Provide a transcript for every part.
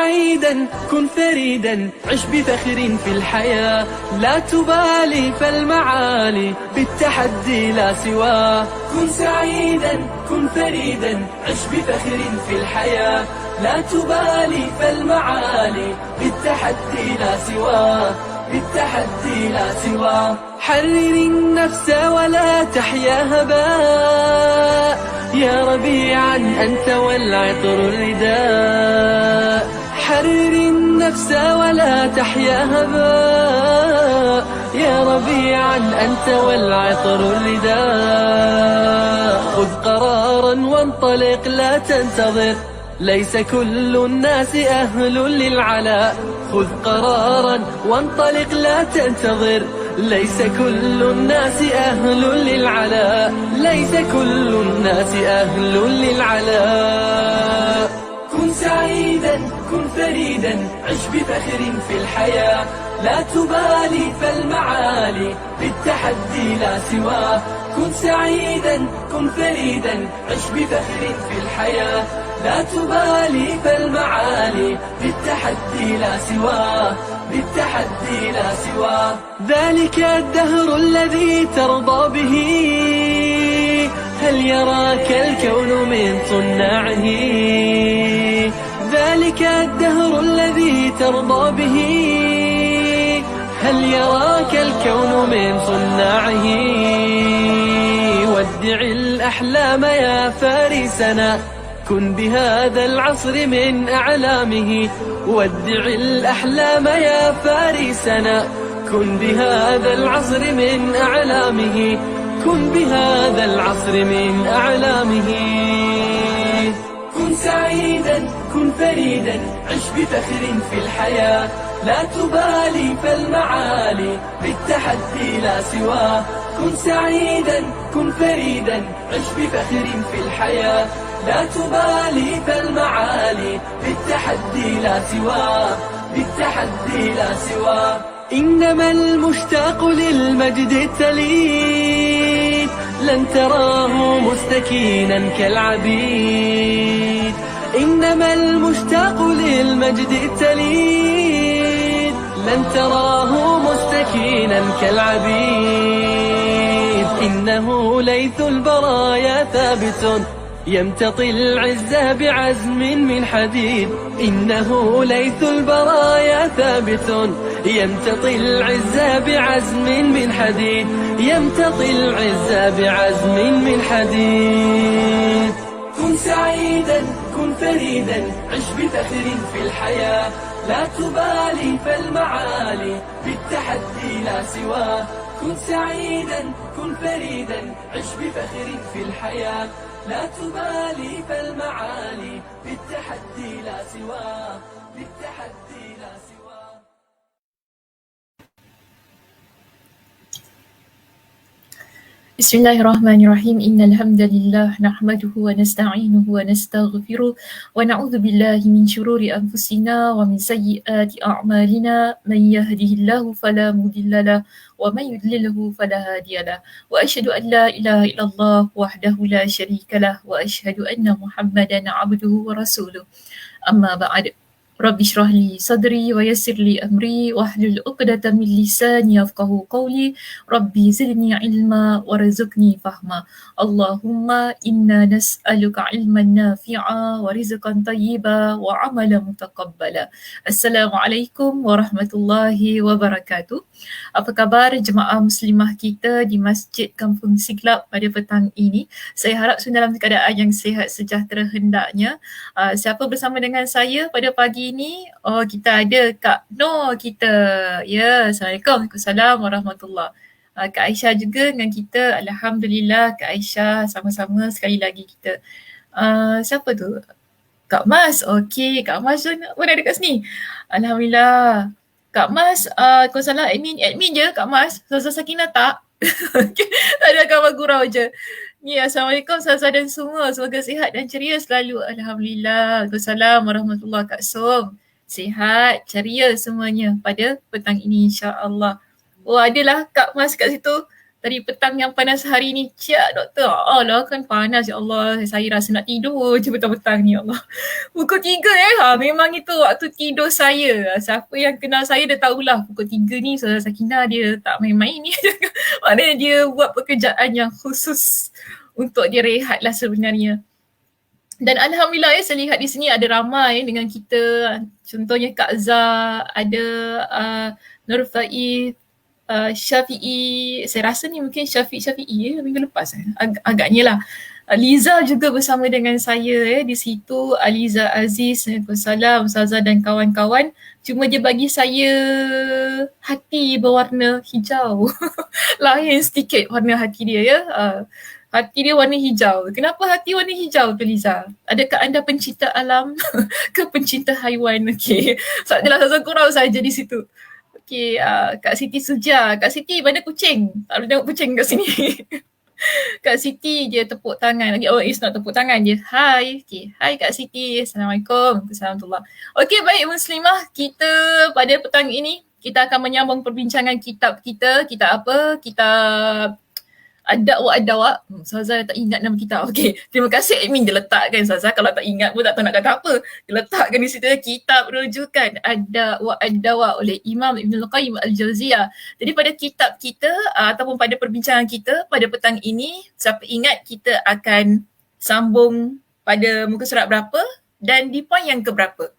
سعيدا كن فريدا عش بفخر في الحياة لا تبالي فالمعالي بالتحدي لا سواه كن سعيدا كن فريدا عش بفخر في الحياة لا تبالي فالمعالي بالتحدي لا سواه بالتحدي لا سواه حرر النفس ولا تحيا هباء يا ربيعا أنت والعطر الرداء حرر النفس ولا تحيا هباء يا ربيعا أنت والعطر الرداء خذ قرارا وانطلق لا تنتظر ليس كل الناس أهل للعلاء خذ قرارا وانطلق لا تنتظر ليس كل الناس أهل للعلاء ليس كل الناس أهل للعلاء كن سعيدا كن فريدا عش بفخر في الحياة لا تبالي فالمعالي بالتحدي لا سواه كن سعيدا كن فريدا عش بفخر في الحياة لا تبالي فالمعالي بالتحدي لا سواه بالتحدي لا سواه ذلك الدهر الذي ترضى به هل يراك الكون من صناعه ذلك الدهر الذي ترضى به هل يراك الكون من صناعه ودع الأحلام يا فارسنا كن بهذا العصر من أعلامه ودع الأحلام يا فارسنا كن بهذا العصر من أعلامه كن بهذا العصر من أعلامه كن سعيدا كن فريدا عش بفخر في الحياة لا تبالي فالمعالي بالتحدي لا سواه كن سعيدا كن فريدا عش بفخر في الحياة لا تبالي فالمعالي بالتحدي لا سواه بالتحدي لا سواه إنما المشتاق للمجد التليد لن تراه مستكينا كالعبيد إنما المشتاق للمجد التليد لن تراه مستكينا كالعبيد إنه ليث البرايا ثابت يمتطي العز بعزم من حديد إنه ليث البرايا ثابت يمتطي العز بعزم من حديد يمتطي العز بعزم من حديد كن سعيدا كن فريدا عش بفخر في الحياة لا تبالي فالمعالي بالتحدي لا سواه كن سعيدا كن فريدا عش بفخر في الحياة لا تبالي فالمعالي بالتحدي لا سواه بالتحدي لا سواه Bismillahirrahmanirrahim. Innalhamdalillah nahmaduhu wa nasta'inuhu wa nastaghfiruh wa na'udzu billahi min syururi anfusina wa min sayyiati a'malina man yahdihillahu fala mudhillalah wa man yudlilhu fala hadiyalah wa asyhadu an la ilaha illallah wahdahu la syarikalah wa asyhadu anna Muhammadan 'abduhu wa rasuluh. Amma ba'd. Rabbi shrah li sadri wa yassir li amri wahlul 'uqdatam min lisani yafqahu qawli. Rabbi zidni ilma warzuqni fahma. Allahumma inna nas'aluka ilman nafi'a wa rizqan tayyiba wa amalan mutaqabbala. Assalamualaikum warahmatullahi wabarakatuh. Apa khabar jemaah muslimah kita di Masjid Kampung Siglap pada petang ini? Saya harap semua dalam keadaan yang sihat sejahtera hendaknya. Siapa bersama dengan saya pada pagi ini? Oh, kita ada Kak Noh kita. Ya, Assalamualaikum. Waalaikumsalam warahmatullahi. Kak Aisyah juga dengan kita. Alhamdulillah Kak Aisyah sama-sama sekali lagi kita. Siapa tu? Kak Mas. Okey, Kak Mas tu pun ada kat sini. Alhamdulillah. Kak Mas, kau salah admin je Kak Mas. Ustazah Sakinah tak? Okay. Tak ada kawan gurau je. Ni, Assalamualaikum Ustazah dan semua. Semoga sihat dan ceria selalu. Alhamdulillah. Waalaikumsalam warahmatullahi Kak Som. Sihat, ceria semuanya pada petang ini insya-Allah. Oh, adalah Kak Mas kat situ. Tadi petang yang panas hari ni, Cik doktor, alah kan panas ya Allah, saya rasa nak tidur je petang-petang ni ya Allah. Pukul 3 memang itu waktu tidur saya. Siapa yang kenal saya dah tahulah pukul 3 ni Saudara Sakinah dia tak main-main ni. Maknanya dia buat pekerjaan yang khusus untuk dia rehat lah sebenarnya. Dan Alhamdulillah saya lihat di sini ada ramai dengan kita. Contohnya Kak Zah, ada Nur Faiz, Syafi'i, saya rasa ni mungkin Syafi'i minggu lepas agaknya lah. Liza juga bersama dengan saya di situ, Aliza Aziz, Waalaikumsalam, Ustazah dan kawan-kawan. Cuma dia bagi saya hati berwarna hijau. Lain sedikit warna hati dia ya. Hati dia warna hijau. Kenapa hati warna hijau tu Liza? Adakah anda pencinta alam ke pencinta haiwan? Okey. So, adalah satu kurang saja di situ. Okey, Kak Siti Suja. Kak Siti, mana kucing? Tak boleh tengok kucing kat sini. Kak Siti je tepuk tangan lagi. Oh, it's not tepuk tangan je. Hai. Okay. Hai Kak Siti. Assalamualaikum. Assalamualaikum. Okey, baik Muslimah. Kita pada petang ini, kita akan menyambung perbincangan kitab kita. Kitab apa? Kitab Ad-Da'wah. Ustazah tak ingat nama kitab. Okey, terima kasih admin dia letakkan Ustazah. Kalau tak ingat pun tak tahu nak kata apa. Dia letakkan di situ kitab rujukan Ad-Da'wah oleh Imam Ibn Al-Qayyim Al-Jauziyah. Jadi pada kitab kita ataupun pada perbincangan kita pada petang ini, siapa ingat kita akan sambung pada muka surat berapa dan di poin yang keberapa.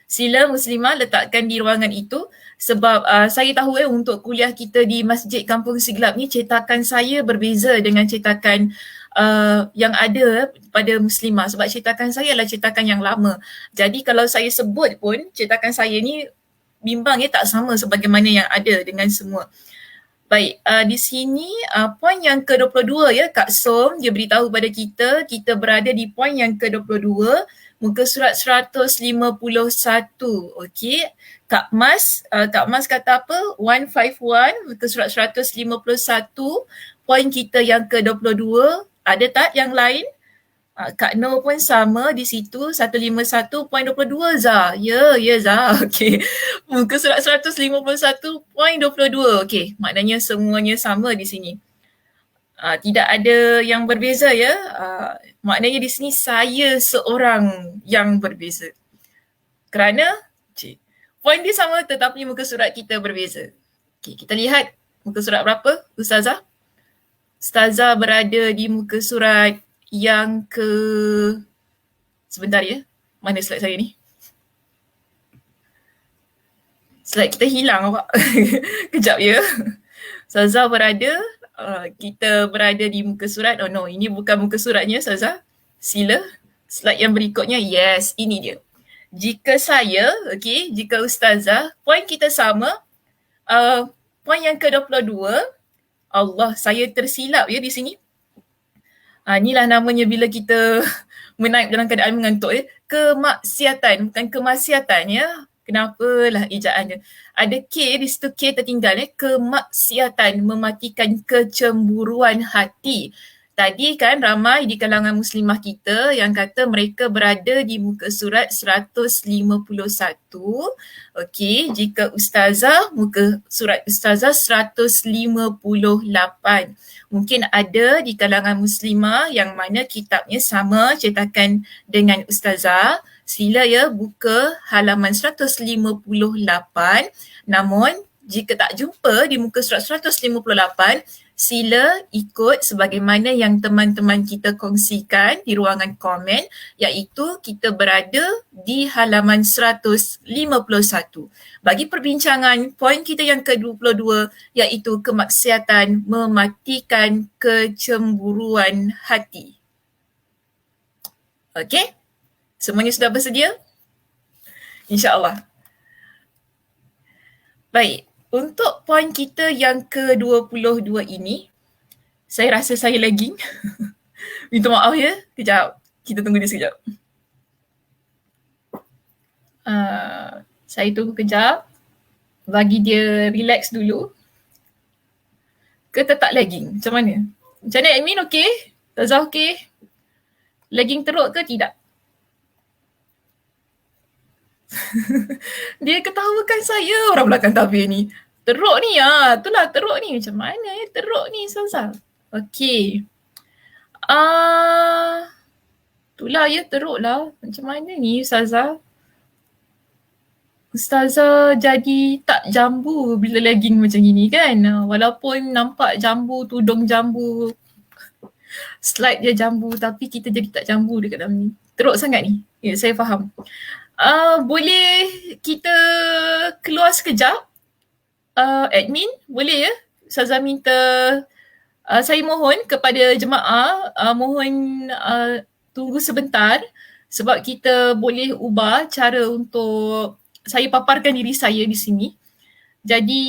Sila Muslimah letakkan di ruangan itu sebab saya tahu untuk kuliah kita di Masjid Kampung Siglap ni cetakan saya berbeza dengan cetakan yang ada pada Muslimah sebab cetakan saya adalah cetakan yang lama. Jadi kalau saya sebut pun cetakan saya ni bimbang tak sama sebagaimana yang ada dengan semua. Baik, di sini poin yang ke-22 ya, Kak Som dia beritahu pada kita berada di poin yang ke-22 muka surat 151. Okey. Kak Mas kata apa? 151 muka surat 151 poin kita yang ke-22. Ada tak yang lain? Kak Noh pun sama di situ 151.22 Zah. Ya Zah. Okey. Muka surat 151.22. Okey, maknanya semuanya sama di sini. Tidak ada yang berbeza ya. Maknanya di sini saya seorang yang berbeza. Kerana poin dia sama tetapi muka surat kita berbeza. Okey, kita lihat muka surat berapa Ustazah? Ustazah berada di muka surat yang sebentar ya. Mana slide saya ni? Slide kita hilang awak. Kejap ya. Ustazah berada kita berada di muka surat. Oh no, ini bukan muka suratnya Ustazah. Sila slide yang berikutnya. Yes, ini dia. Jika saya, jika Ustazah, poin kita sama. Poin yang ke-22. Allah, saya tersilap ya di sini. Inilah namanya bila kita menaip dalam keadaan mengantuk ya. Kemaksiatan, bukan kemaksiatan ya. Kenapalah ejaannya. Ada K di situ, K tertinggal ya. Kemaksiatan, mematikan kecemburuan hati. Tadi kan ramai di kalangan muslimah kita yang kata mereka berada di muka surat 151. Okey, jika Ustazah, muka surat Ustazah 158. Mungkin ada di kalangan muslimah yang mana kitabnya sama cetakan dengan Ustazah. Sila ya buka halaman 158. Namun jika tak jumpa di muka surat 158, sila ikut sebagaimana yang teman-teman kita kongsikan di ruangan komen, iaitu kita berada di halaman 151. Bagi perbincangan poin kita yang ke-22 iaitu kemaksiatan mematikan kecemburuan hati. Okey? Semuanya sudah bersedia? InsyaAllah. Baik. Untuk poin kita yang ke-22 ini, saya rasa saya lagging. Minta maaf ya. Kejap. Kita tunggu dia sekejap. Saya tunggu kejap. Bagi dia relax dulu. Ke tetap lagging? Macam mana? Macam mana admin okey? Tazah okey? Lagging teruk ke tidak? Dia ketawakan saya orang belakang tabir ni. Teruk ni, itulah teruk ni. Macam mana ya teruk ni, Ustazah? Okey. Itulah ya, teruk lah. Macam mana ni, Ustazah? Ustazah jadi tak jambu bila lagging macam gini kan? Walaupun nampak jambu, tudung jambu, slide dia jambu, tapi kita jadi tak jambu dekat dalam ni. Teruk sangat ni. Ya, saya faham. Boleh kita keluar sekejap? Admin, boleh ya? Ustazah minta, saya mohon kepada jemaah, mohon tunggu sebentar sebab kita boleh ubah cara untuk saya paparkan diri saya di sini. Jadi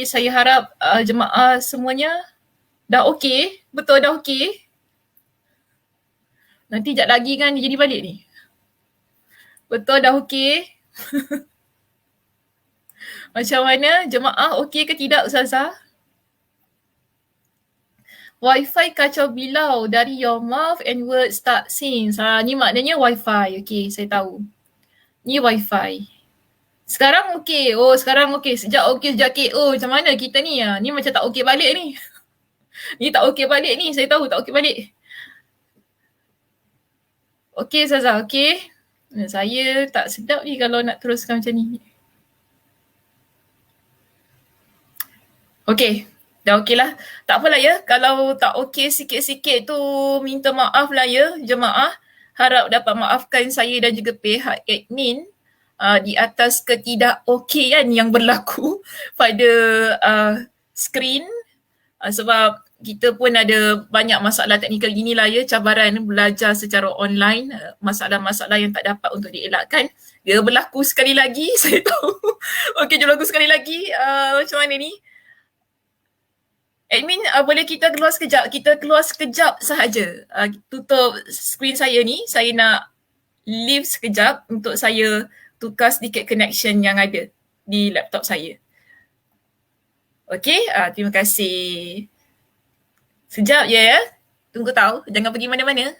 saya harap jemaah semuanya dah okey? Betul dah okey? Nanti sekejap lagi kan dia jadi balik ni. Betul dah okey? Macam mana? Jemaah okey ke tidak, Ustazah? Wi-Fi kacau bilau dari your mouth and words tak sync. Ni maknanya Wi-Fi. Okey, saya tahu. Ni Wi-Fi. Sekarang okey. Oh, sekarang okey. Sejak okey, sejak KO. Macam mana kita ni? Ni macam tak okey balik ni. Ni tak okey balik ni. Saya tahu tak okey balik. Okey, Ustazah. Okey. Saya tak sedap ni kalau nak teruskan macam ni. Okey, dah okey lah. Tak apalah ya, kalau tak okey sikit-sikit tu minta maaf lah ya jemaah. Harap dapat maafkan saya dan juga pihak admin di atas ketidakokian yang berlaku pada skrin. Sebab kita pun ada banyak masalah teknikal inilah ya, cabaran belajar secara online, masalah-masalah yang tak dapat untuk dielakkan. Dia berlaku sekali lagi, saya tahu. Okey, dia berlaku sekali lagi. Macam mana ni? Admin, boleh kita keluar sekejap? Kita keluar sekejap sahaja. Tutup skrin saya ni. Saya nak leave sekejap untuk saya tukar sedikit connection yang ada di laptop saya. Okey, terima kasih. Sekejap je ya. Tunggu tahu. Jangan pergi mana-mana.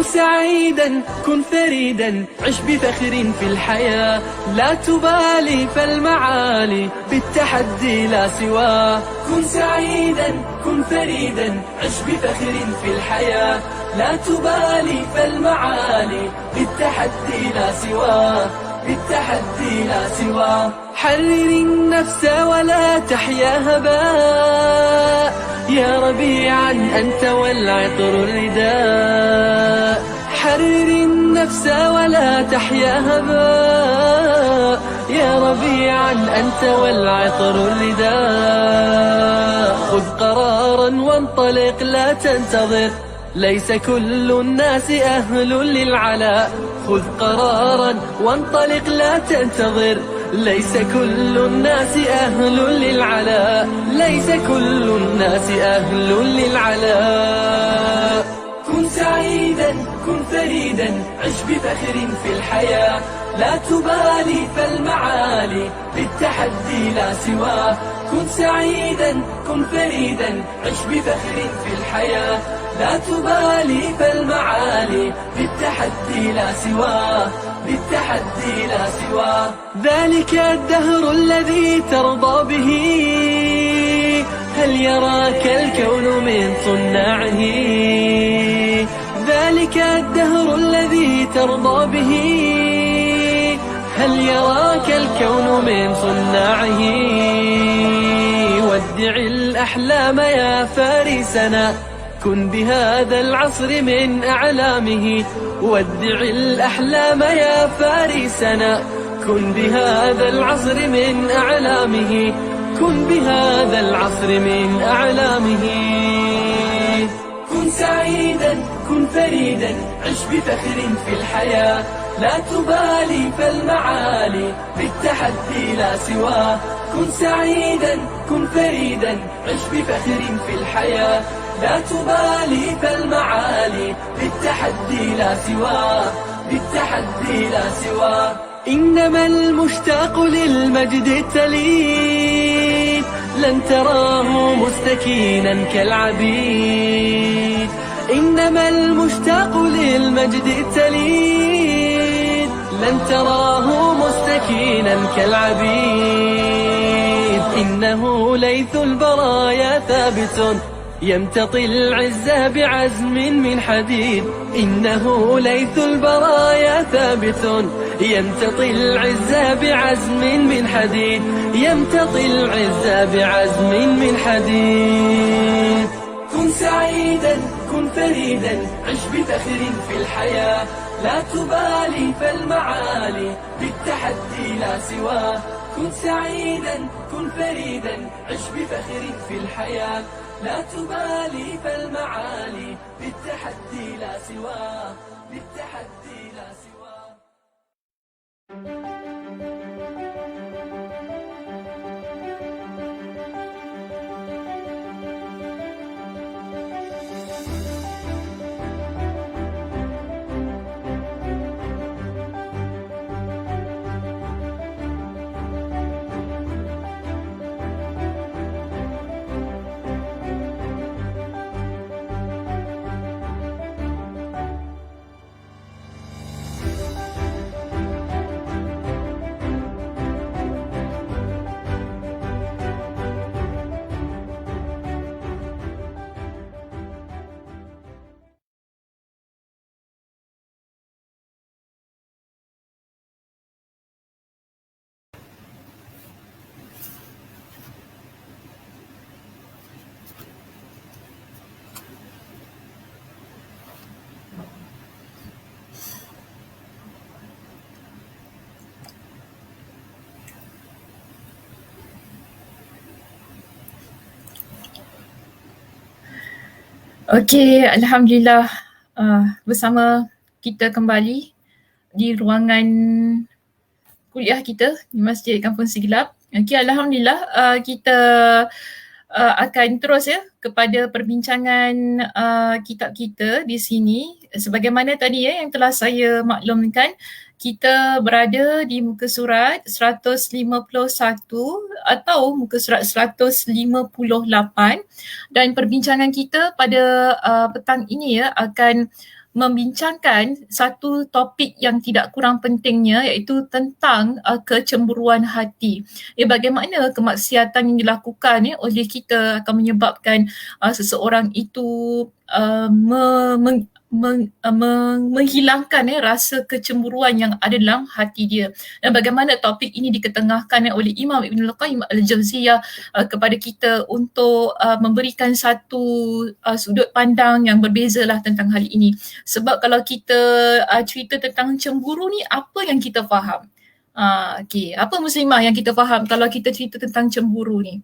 سعيدا كن فريدا عش بفخر في الحياة لا تبالي فالمعالي بالتحدي لا سواه كن سعيدا كن فريدا عش بفخر في الحياة لا تبالي فالمعالي بالتحدي لا سواه بالتحدي لا سواه حرر النفس ولا تحيا هباء يا ربيعا أنت والعطر الرداء حرر النفس ولا تحيا هباء يا ربيعا أنت والعطر الرداء خذ قرارا وانطلق لا تنتظر ليس كل الناس أهل للعلاء خذ قرارا وانطلق لا تنتظر ليس كل الناس أهل للعلاء، ليس كل الناس أهل للعلاء. كن سعيدا، كن فريدا، عش بفخر في الحياة، لا تبالي فالمعالي بالتحدي لا سواه. كن سعيدا، كن فريدا، عش بفخر في الحياة، لا تبالي فالمعالي بالتحدي لا سواه، بالتحدي لا سواه. ذلك الدهر الذي ترضى به، هل يراك الكون من صناعه؟ ذلك الدهر الذي ترضى به، هل يراك الكون من صناعه؟ ودع الأحلام يا فارسنا، كن بهذا العصر من أعلامه. ودع الأحلام يا فارسنا، كن بهذا العصر من أعلامه، كن بهذا العصر من أعلامه. كن سعيدا، كن فريدا، عش بفخر في الحياة، لا تبالي فالمعالي بالتحدي لا سواه. كن سعيدا، كن فريدا، عش بفخر في الحياة، لا تبالي فالمعالي بالتحدي لا سواه، بالتحدي لا سواه. إنما المشتاق للمجد التليد لن تراه مستكينا كالعبيد. إنما المشتاق للمجد التليد لن تراه مستكينا كالعبيد. إنه ليث البرايا ثابت يمتطي العز بعزم من حديد. إنه ليث البرايا ثابت يمتطي العز بعزم من حديد، يمتطي العز بعزم من حديد. كن سعيدا، كن فريدا، عش بفخر في الحياة، لا تبالي فالمعالي بالتحدي لا سواه. كن سعيدا، كن فريدا، عش بفخر في الحياة، لا تبالي فالمعالي بالتحدي لا سواه، بالتحدي لا سواه. Okey, Alhamdulillah bersama kita kembali di ruangan kuliah kita di Masjid Kampung Siglap. Okey, Alhamdulillah kita akan terus kepada perbincangan kitab kita di sini. Sebagaimana tadi yang telah saya maklumkan, kita berada di muka surat 151 atau muka surat 158 dan perbincangan kita pada petang ini akan membincangkan satu topik yang tidak kurang pentingnya, iaitu tentang kecemburuan hati. Bagaimana kemaksiatan yang dilakukan oleh kita akan menyebabkan seseorang itu menghilangkan rasa kecemburuan yang ada dalam hati dia. Dan bagaimana topik ini diketengahkan oleh Imam Ibn Al-Qayyim Al-Jawziyah kepada kita untuk memberikan satu sudut pandang yang berbezalah tentang hal ini. Sebab kalau kita cerita tentang cemburu ni, apa yang kita faham? Okay. Apa muslimah yang kita faham kalau kita cerita tentang cemburu ni?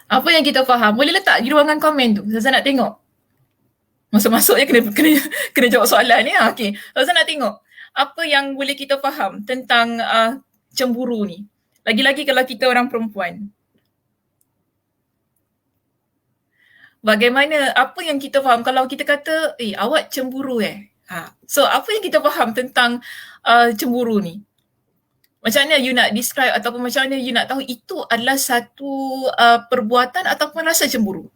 Apa yang kita faham? Boleh letak di ruangan komen tu. Saya nak tengok. Masuk-masuknya kena jawab soalan ni. Okay. Saya nak tengok. apa yang boleh kita faham tentang cemburu ni? Lagi-lagi kalau kita orang perempuan. Bagaimana, apa yang kita faham kalau kita kata, awak cemburu So, apa yang kita faham tentang cemburu ni? Macam mana you nak describe ataupun macam mana you nak tahu itu adalah satu perbuatan ataupun rasa cemburu?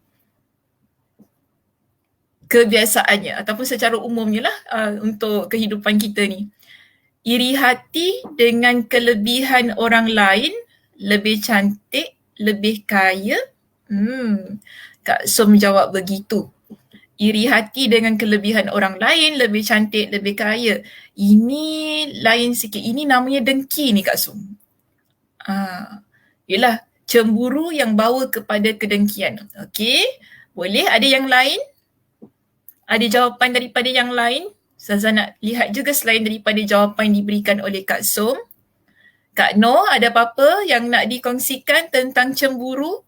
Kebiasaannya ataupun secara umumnya lah untuk kehidupan kita ni. Iri hati dengan kelebihan orang lain, lebih cantik, lebih kaya. Kak Som jawab begitu. Iri hati dengan kelebihan orang lain, lebih cantik, lebih kaya. Ini lain sikit. Ini namanya dengki ni Kak Som. Yelah, cemburu yang bawa kepada kedengkian. Okey, boleh ada yang lain? Ada jawapan daripada yang lain? Ustazah nak lihat juga selain daripada jawapan diberikan oleh Kak Som. Kak Noh, ada apa-apa yang nak dikongsikan tentang cemburu?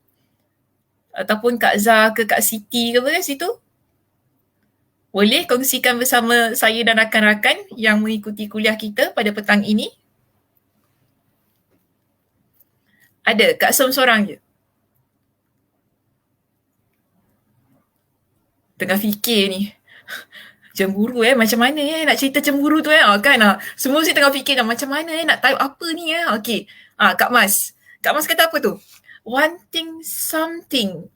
Ataupun Kak Zah ke Kak Siti ke apa kat situ? Boleh kongsikan bersama saya dan rakan-rakan yang mengikuti kuliah kita pada petang ini? Ada, Kak Som seorang je. Tengah fikir ni. Cemburu macam mana nak cerita cemburu tu kan semua mesti tengah fikir macam mana nak type apa ni okey. Kak Mas kata apa tu? Wanting something.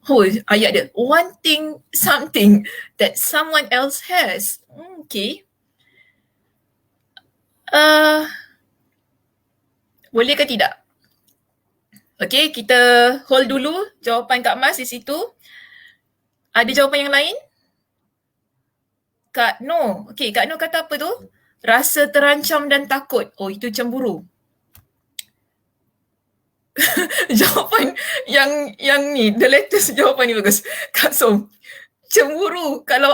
Ayat dia. Wanting something that someone else has. Okay. Boleh ke tidak? Okay, kita hold dulu jawapan Kak Mas di situ. Ada jawapan yang lain? Kak Noh. Okay, Kak Noh kata apa tu? Rasa terancam dan takut. Itu cemburu. Jawapan yang ni, the latest jawapan ni bagus. Kak Som, cemburu kalau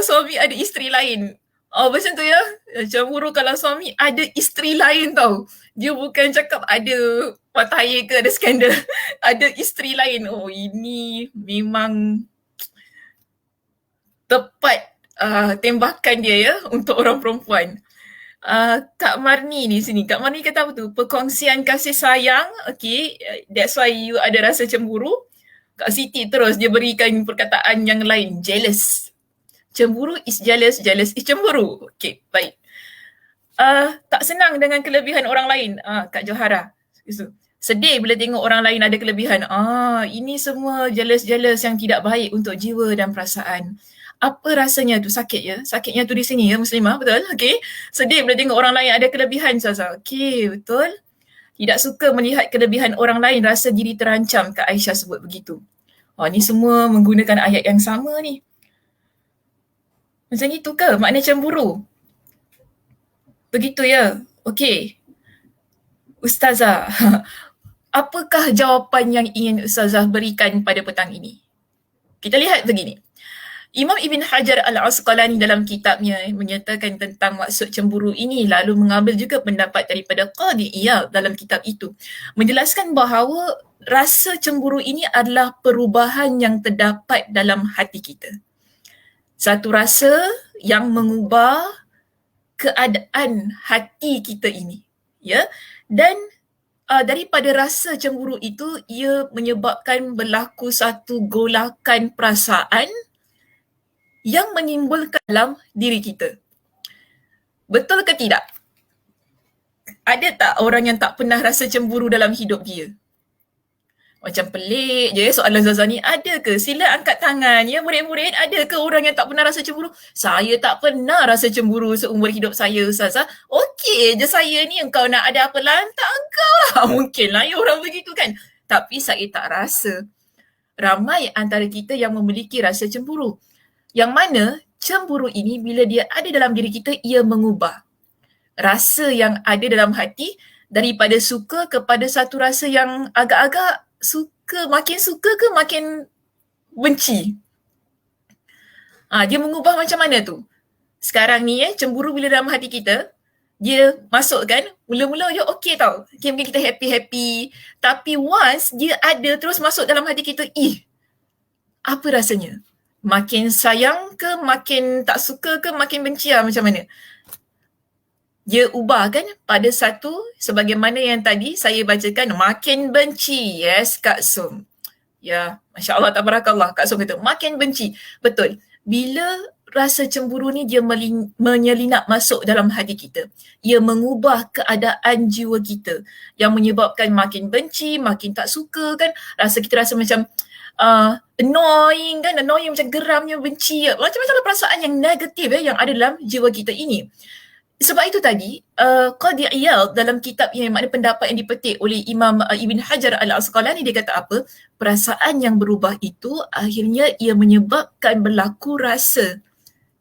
suami ada isteri lain. Macam tu ya. Cemburu kalau suami ada isteri lain tau. Dia bukan cakap ada patahir ke ada skandal. Ada isteri lain. Ini memang tepat tembakan dia ya untuk orang perempuan. Kak Marni ni sini. Kak Marni kata apa tu? Perkongsian kasih sayang. Okay. That's why you ada rasa cemburu. Kak Siti terus dia berikan perkataan yang lain. Jealous. Cemburu is jealous. Jealous is cemburu. Okay. Baik. Tak senang dengan kelebihan orang lain. Kak Johara. Sedih bila tengok orang lain ada kelebihan. Ini semua jealous-jealous yang tidak baik untuk jiwa dan perasaan. Apa rasanya tu? Sakit ya? Sakitnya tu di sini ya Muslimah, betul? Okay. Sedih bila tengok orang lain ada kelebihan, Ustazah. Okay, betul. Tidak suka melihat kelebihan orang lain, rasa diri terancam. Kak Aisyah sebut begitu. Ni semua menggunakan ayat yang sama ni. Macam itu ke makna cemburu? Begitu ya? Okay. Ustazah, apakah jawapan yang ingin Ustazah berikan pada petang ini? Kita lihat begini. Imam Ibn Hajar Al-Asqalani dalam kitabnya menyatakan tentang maksud cemburu ini, lalu mengambil juga pendapat daripada Qadi Iyad dalam kitab itu. Menjelaskan bahawa rasa cemburu ini adalah perubahan yang terdapat dalam hati kita. Satu rasa yang mengubah keadaan hati kita ini. Ya. Dan daripada rasa cemburu itu, ia menyebabkan berlaku satu golakan perasaan yang menimbulkan dalam diri kita. Betul ke tidak? Ada tak orang yang tak pernah rasa cemburu dalam hidup dia? Macam pelik je soalan Zazah ni. Ada ke? Sila angkat tangan ya murid-murid. Ada ke orang yang tak pernah rasa cemburu? Saya tak pernah rasa cemburu seumur hidup saya, Ustazah. Okey je saya ni, engkau nak ada apa lantak engkau lah. Mungkin lah ya orang begitu kan. Tapi saya tak rasa. Ramai antara kita yang memiliki rasa cemburu. Yang mana cemburu ini bila dia ada dalam diri kita, ia mengubah rasa yang ada dalam hati daripada suka kepada satu rasa yang agak-agak suka, makin suka ke makin benci. Dia mengubah macam mana tu? Sekarang ni cemburu bila dalam hati kita, dia masuk kan, mula-mula dia okey tau. Okay, mungkin kita happy-happy. Tapi once dia ada terus masuk dalam hati kita, apa rasanya? Makin sayang ke, makin tak suka ke, makin benci macam mana? dia ubah kan pada satu, sebagaimana yang tadi saya bacakan, makin benci. Yes, Kak Sum. Ya, Masya Allah, tabarakallah. Kak Sum kata, makin benci. Betul. Bila rasa cemburu ni dia menyelinap masuk dalam hati kita. Ia mengubah keadaan jiwa kita yang menyebabkan makin benci, makin tak suka kan. Kita rasa macam annoying kan, annoying macam geramnya, benci. Macam-macam perasaan yang negatif yang ada dalam jiwa kita ini. Sebab itu tadi, Qadhi Iyad dalam kitab yang makna pendapat yang dipetik oleh Imam Ibn Hajar Al-Asqalani, dia kata apa? Perasaan yang berubah itu akhirnya ia menyebabkan berlaku rasa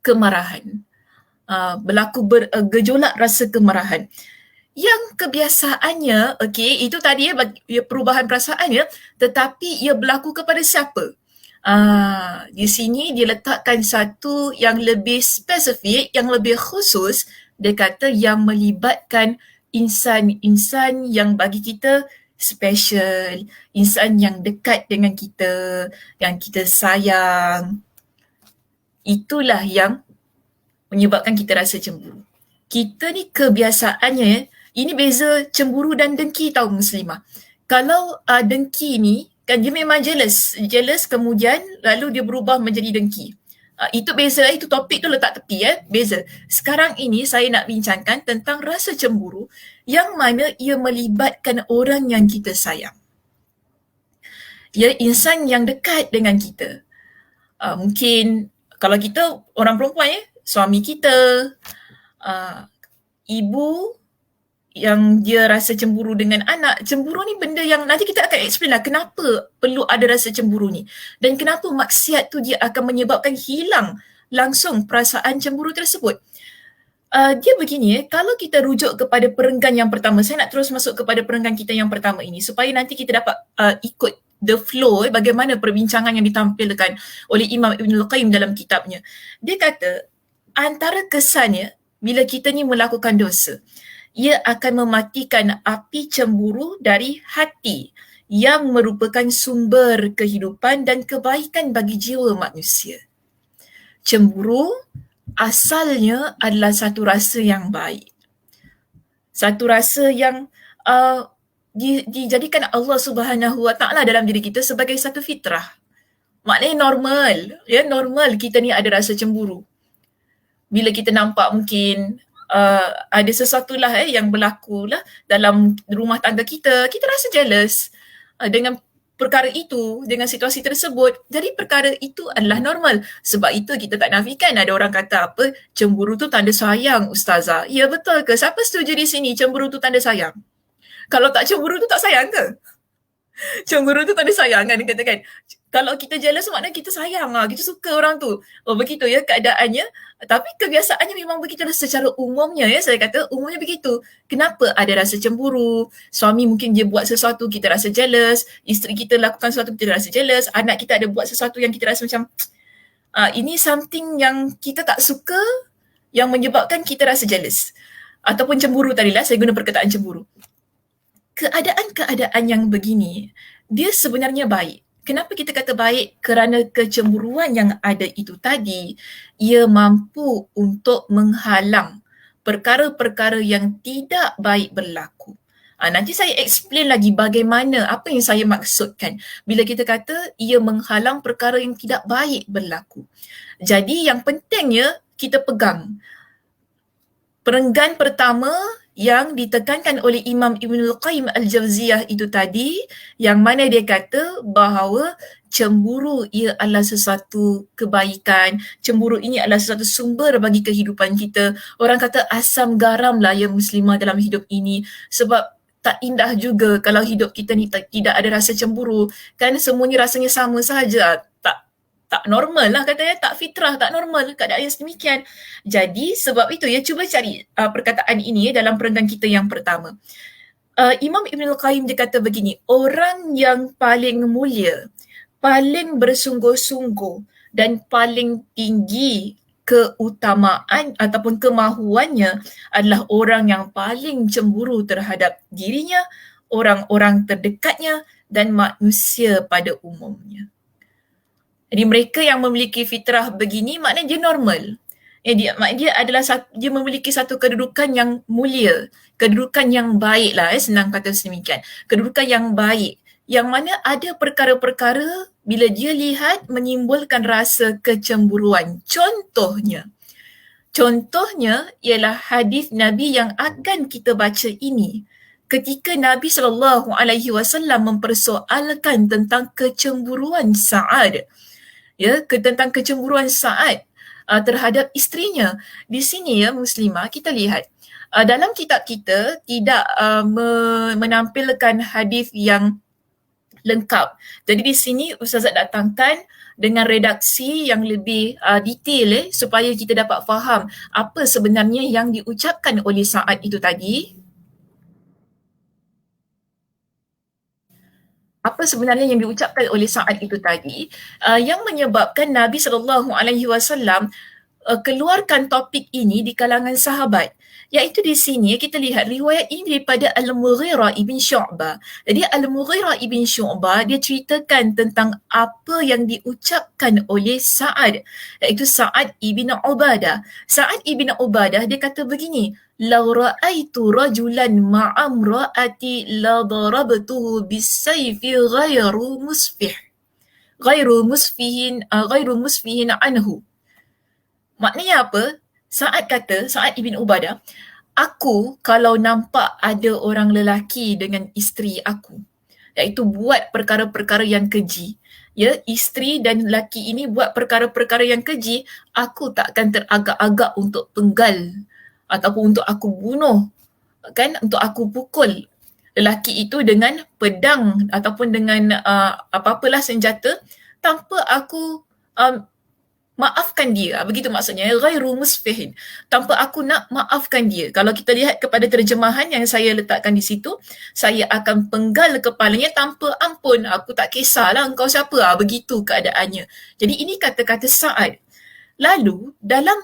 kemarahan. Berlaku gejolak rasa kemarahan. Yang kebiasaannya, okey, itu tadi perubahan perasaan tetapi ia berlaku kepada siapa? Di sini dia letakkan satu yang lebih spesifik, yang lebih khusus. Dia kata yang melibatkan insan-insan yang bagi kita special, insan yang dekat dengan kita, yang kita sayang. Itulah yang menyebabkan kita rasa cemburu. Kita ni kebiasaannya, ini beza cemburu dan dengki tau Muslimah. Kalau dengki ni, kan dia memang jealous kemudian lalu dia berubah menjadi dengki. Itu beza, itu topik tu letak tepi beza. Sekarang ini saya nak bincangkan tentang rasa cemburu yang mana ia melibatkan orang yang kita sayang. Ya, insan yang dekat dengan kita. Mungkin kalau kita orang perempuan suami kita, ibu yang dia rasa cemburu dengan anak. Cemburu ni benda yang nanti kita akan explain lah kenapa perlu ada rasa cemburu ni. Dan kenapa maksiat tu dia akan menyebabkan hilang langsung perasaan cemburu tersebut. Dia begini, kalau kita rujuk kepada perenggan yang pertama, saya nak terus masuk kepada perenggan kita yang pertama ini supaya nanti kita dapat ikut the flow bagaimana perbincangan yang ditampilkan oleh Imam Ibn Al-Qayyim dalam kitabnya. Dia kata, antara kesannya bila kita ni melakukan dosa, ia akan mematikan api cemburu dari hati yang merupakan sumber kehidupan dan kebaikan bagi jiwa manusia. Cemburu asalnya adalah satu rasa yang baik. Satu rasa yang dijadikan Allah Subhanahu Wa Taala dalam diri kita sebagai satu fitrah. Maknanya normal, normal kita ni ada rasa cemburu. Bila kita nampak mungkin ada sesuatu lah yang berlaku lah dalam rumah tangga kita, kita rasa jealous dengan perkara itu, dengan situasi tersebut. Jadi perkara itu adalah normal. Sebab itu kita tak nafikan ada orang kata apa, cemburu tu tanda sayang Ustazah. Ya betul ke? Siapa setuju di sini cemburu tu tanda sayang? Kalau tak cemburu tu tak sayang ke? Cemburu tu tanda sayang kan, dia kata kan. Kalau kita jealous maknanya kita sayang lah, kita suka orang tu. Oh begitu keadaannya. Tapi kebiasaannya memang begitulah secara umumnya saya kata umumnya begitu. Kenapa ada rasa cemburu? Suami mungkin dia buat sesuatu kita rasa jealous, isteri kita lakukan sesuatu kita rasa jealous, anak kita ada buat sesuatu yang kita rasa macam ini something yang kita tak suka yang menyebabkan kita rasa jealous. Ataupun cemburu tadilah, saya guna perkataan cemburu. Keadaan-keadaan yang begini, dia sebenarnya baik. Kenapa kita kata baik? Kerana kecemburuan yang ada itu tadi, ia mampu untuk menghalang perkara-perkara yang tidak baik berlaku. Nanti saya explain lagi bagaimana, apa yang saya maksudkan bila kita kata ia menghalang perkara yang tidak baik berlaku. Jadi yang pentingnya kita pegang. Perenggan pertama yang ditekankan oleh Imam Ibn Al-Qayyim Al-Jawziyah itu tadi, yang mana dia kata bahawa cemburu ia adalah sesuatu kebaikan, cemburu ini adalah sesuatu sumber bagi kehidupan kita. Orang kata asam garam lah ya muslimah dalam hidup ini, sebab tak indah juga kalau hidup kita ni tidak ada rasa cemburu, kan semuanya rasanya sama sahaja. Tak normal lah katanya, tak fitrah, tak normal keadaan yang sedemikian. Jadi sebab itu cuba cari perkataan ini dalam perenggan kita yang pertama. Imam Ibn Al-Qayyim dia kata begini, orang yang paling mulia, paling bersungguh-sungguh dan paling tinggi keutamaan ataupun kemahuannya adalah orang yang paling cemburu terhadap dirinya, orang-orang terdekatnya dan manusia pada umumnya. Jadi mereka yang memiliki fitrah begini maknanya dia normal. Dia adalah dia memiliki satu kedudukan yang mulia, kedudukan yang baik lah, senang kata sedemikian. Kedudukan yang baik, yang mana ada perkara-perkara bila dia lihat menimbulkan rasa kecemburuan. Contohnya ialah hadis Nabi yang akan kita baca ini. Ketika Nabi SAW mempersoalkan tentang kecemburuan Sa'ad, tentang kecemburuan Sa'ad terhadap isterinya. Di sini ya muslimah, kita lihat dalam kitab kita tidak menampilkan hadis yang lengkap. Jadi di sini Ustazah datangkan dengan redaksi yang lebih detail supaya kita dapat faham apa sebenarnya yang diucapkan oleh Sa'ad itu tadi. Apa sebenarnya yang diucapkan oleh Sa'ad itu tadi yang menyebabkan Nabi SAW keluarkan topik ini di kalangan sahabat. Iaitu di sini kita lihat riwayat ini daripada Al-Mughirah ibn Syu'bah. Jadi Al-Mughirah ibn Syu'bah dia ceritakan tentang apa yang diucapkan oleh Sa'ad, iaitu Sa'ad ibn Ubadah. Sa'ad ibn Ubadah dia kata begini, "Law ra'aitu rajulan ma'amra'ati la darabtuhu bis-sayfi ghairu musfihin anhu." Maknanya apa? Sa'ad ibn Ubadah, aku kalau nampak ada orang lelaki dengan isteri aku, iaitu buat perkara-perkara yang keji, isteri dan lelaki ini buat perkara-perkara yang keji, aku takkan teragak-agak untuk penggal ataupun untuk aku bunuh, untuk aku pukul lelaki itu dengan pedang ataupun dengan apa-apalah senjata tanpa aku maafkan dia. Begitu maksudnya, ghairu musfihin, tanpa aku nak maafkan dia. Kalau kita lihat kepada terjemahan yang saya letakkan di situ, saya akan penggal kepalanya tanpa ampun, aku tak kisahlah engkau siapa, begitu keadaannya. Jadi ini kata-kata Sa'ad. Lalu dalam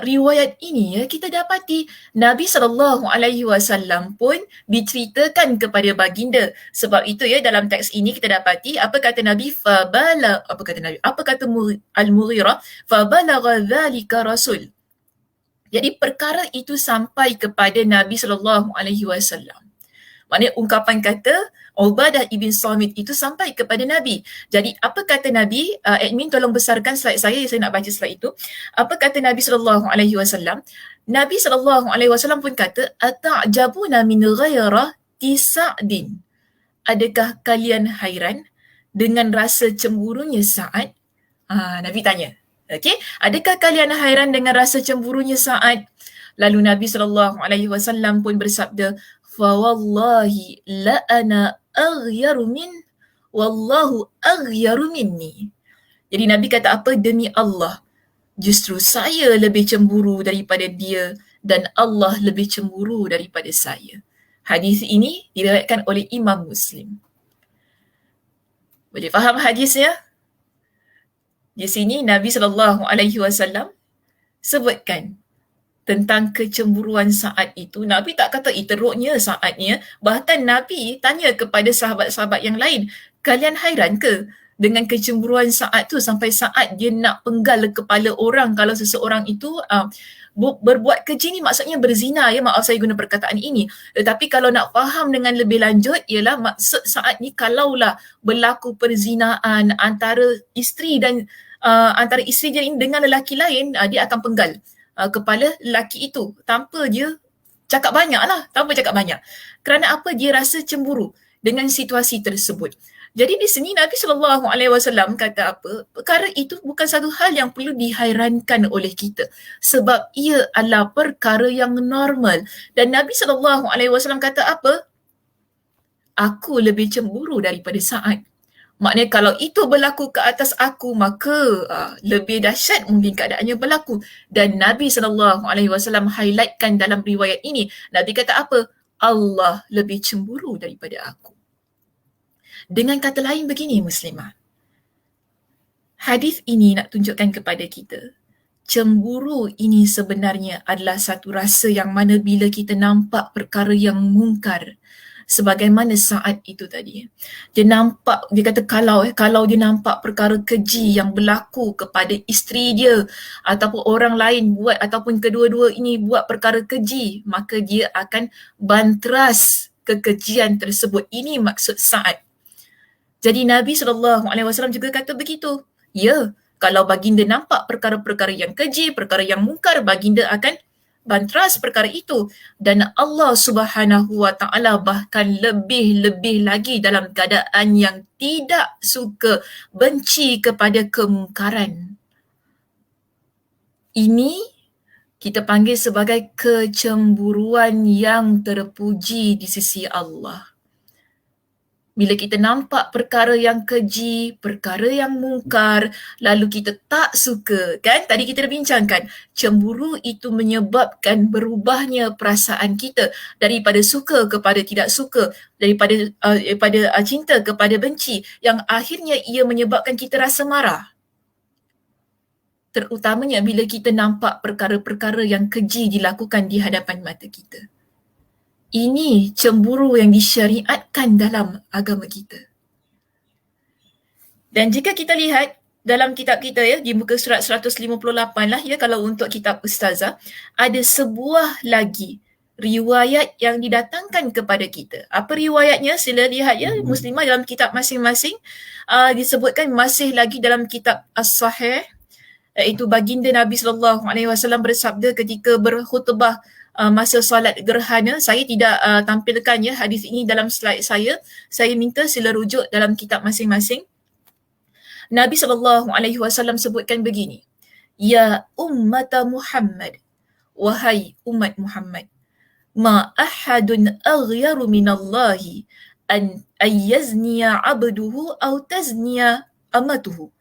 riwayat ini kita dapati Nabi SAW pun diceritakan kepada baginda. Sebab itu dalam teks ini kita dapati apa kata Nabi, apa kata Al-Mughirah, fabalagha dzalika rasul. Jadi perkara itu sampai kepada Nabi SAW. Maknanya ungkapan kata Ubadah ibn Samit itu sampai kepada Nabi. Jadi apa kata Nabi? Admin tolong besarkan slide saya nak baca slide itu. Apa kata Nabi SAW? Nabi SAW pun kata, "Ata'jabuna min ghairati Sa'din." Adakah kalian hairan dengan rasa cemburunya Sa'ad? Nabi tanya. Okey, adakah kalian hairan dengan rasa cemburunya Sa'ad? Lalu Nabi SAW pun bersabda, "Fawallahi la ana aghyaru min wallahu aghyaru minni." Jadi Nabi kata apa? Demi Allah, justru saya lebih cemburu daripada dia dan Allah lebih cemburu daripada saya. Hadis ini diriwayatkan oleh Imam Muslim. Boleh faham hadisnya? Di sini Nabi SAW sebutkan tentang kecemburuan Sa'ad itu. Nabi tak kata teruknya Sa'adnya. Bahkan Nabi tanya kepada sahabat-sahabat yang lain, kalian hairan ke dengan kecemburuan Sa'ad tu sampai Sa'ad dia nak penggal kepala orang kalau seseorang itu berbuat keji ni, maksudnya berzina, maaf saya guna perkataan ini. Tetapi kalau nak faham dengan lebih lanjut ialah maksud Sa'ad ni kalaulah berlaku perzinaan antara isteri dan antara isteri dia dengan lelaki lain, dia akan penggal kepala lelaki itu tanpa dia cakap banyak. Kerana apa? Dia rasa cemburu dengan situasi tersebut. Jadi di sini Nabi SAW kata apa? Perkara itu bukan satu hal yang perlu dihairankan oleh kita sebab ia adalah perkara yang normal. Dan Nabi SAW kata apa? Aku lebih cemburu daripada Sa'ad. Maknanya kalau itu berlaku ke atas aku, maka lebih dahsyat mungkin keadaannya berlaku. Dan Nabi SAW highlightkan dalam riwayat ini, Nabi kata apa? Allah lebih cemburu daripada aku. Dengan kata lain begini muslimah, hadis ini nak tunjukkan kepada kita, cemburu ini sebenarnya adalah satu rasa yang mana bila kita nampak perkara yang mungkar, sebagaimana Sa'ad itu tadi. Dia nampak, dia kata kalau dia nampak perkara keji yang berlaku kepada isteri dia ataupun orang lain buat ataupun kedua-dua ini buat perkara keji, maka dia akan bantras kekejian tersebut. Ini maksud Sa'ad. Jadi Nabi SAW juga kata begitu. Ya, kalau baginda nampak perkara-perkara yang keji, perkara yang mungkar, baginda akan bantras perkara itu. Dan Allah Subhanahu Wa Taala bahkan lebih-lebih lagi dalam keadaan yang tidak suka, benci kepada kemungkaran. Ini kita panggil sebagai kecemburuan yang terpuji di sisi Allah. Bila kita nampak perkara yang keji, perkara yang mungkar, lalu kita tak suka, kan? Tadi kita dah bincangkan, cemburu itu menyebabkan berubahnya perasaan kita daripada suka kepada tidak suka, daripada cinta kepada benci, yang akhirnya ia menyebabkan kita rasa marah. Terutamanya bila kita nampak perkara-perkara yang keji dilakukan di hadapan mata kita. Ini cemburu yang disyariatkan dalam agama kita. Dan jika kita lihat dalam kitab kita ya, di muka surat 158 lah ya, kalau untuk kitab Ustazah, ada sebuah lagi riwayat yang didatangkan kepada kita. Apa riwayatnya? Sila lihat ya, Muslimah dalam kitab masing-masing. Disebutkan masih lagi dalam kitab As-Sahih, iaitu baginda Nabi SAW bersabda ketika berkhutbah masa solat gerhana. Saya tidak tampilkan ya hadis ini dalam slide saya. Saya minta sila rujuk dalam kitab masing-masing. Nabi SAW sebutkan begini. Ya ummata Muhammad, wahai umat Muhammad, ma ahadun aghyaru minallahi an ayyazniya abduhu aw tazniya amatuhu.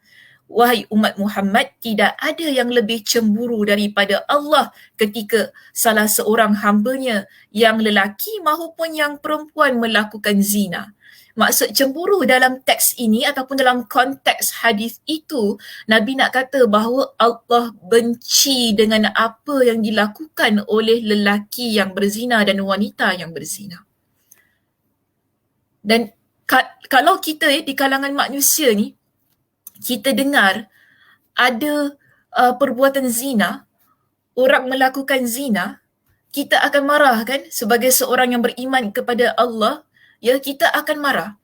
Wahai umat Muhammad, tidak ada yang lebih cemburu daripada Allah ketika salah seorang hambanya yang lelaki maupun yang perempuan melakukan zina. Maksud cemburu dalam teks ini ataupun dalam konteks hadis itu, Nabi nak kata bahawa Allah benci dengan apa yang dilakukan oleh lelaki yang berzina dan wanita yang berzina. Dan kalau kita di kalangan manusia ni, kita dengar ada perbuatan zina, orang melakukan zina, kita akan marah kan? Sebagai seorang yang beriman kepada Allah, ya, kita akan marah.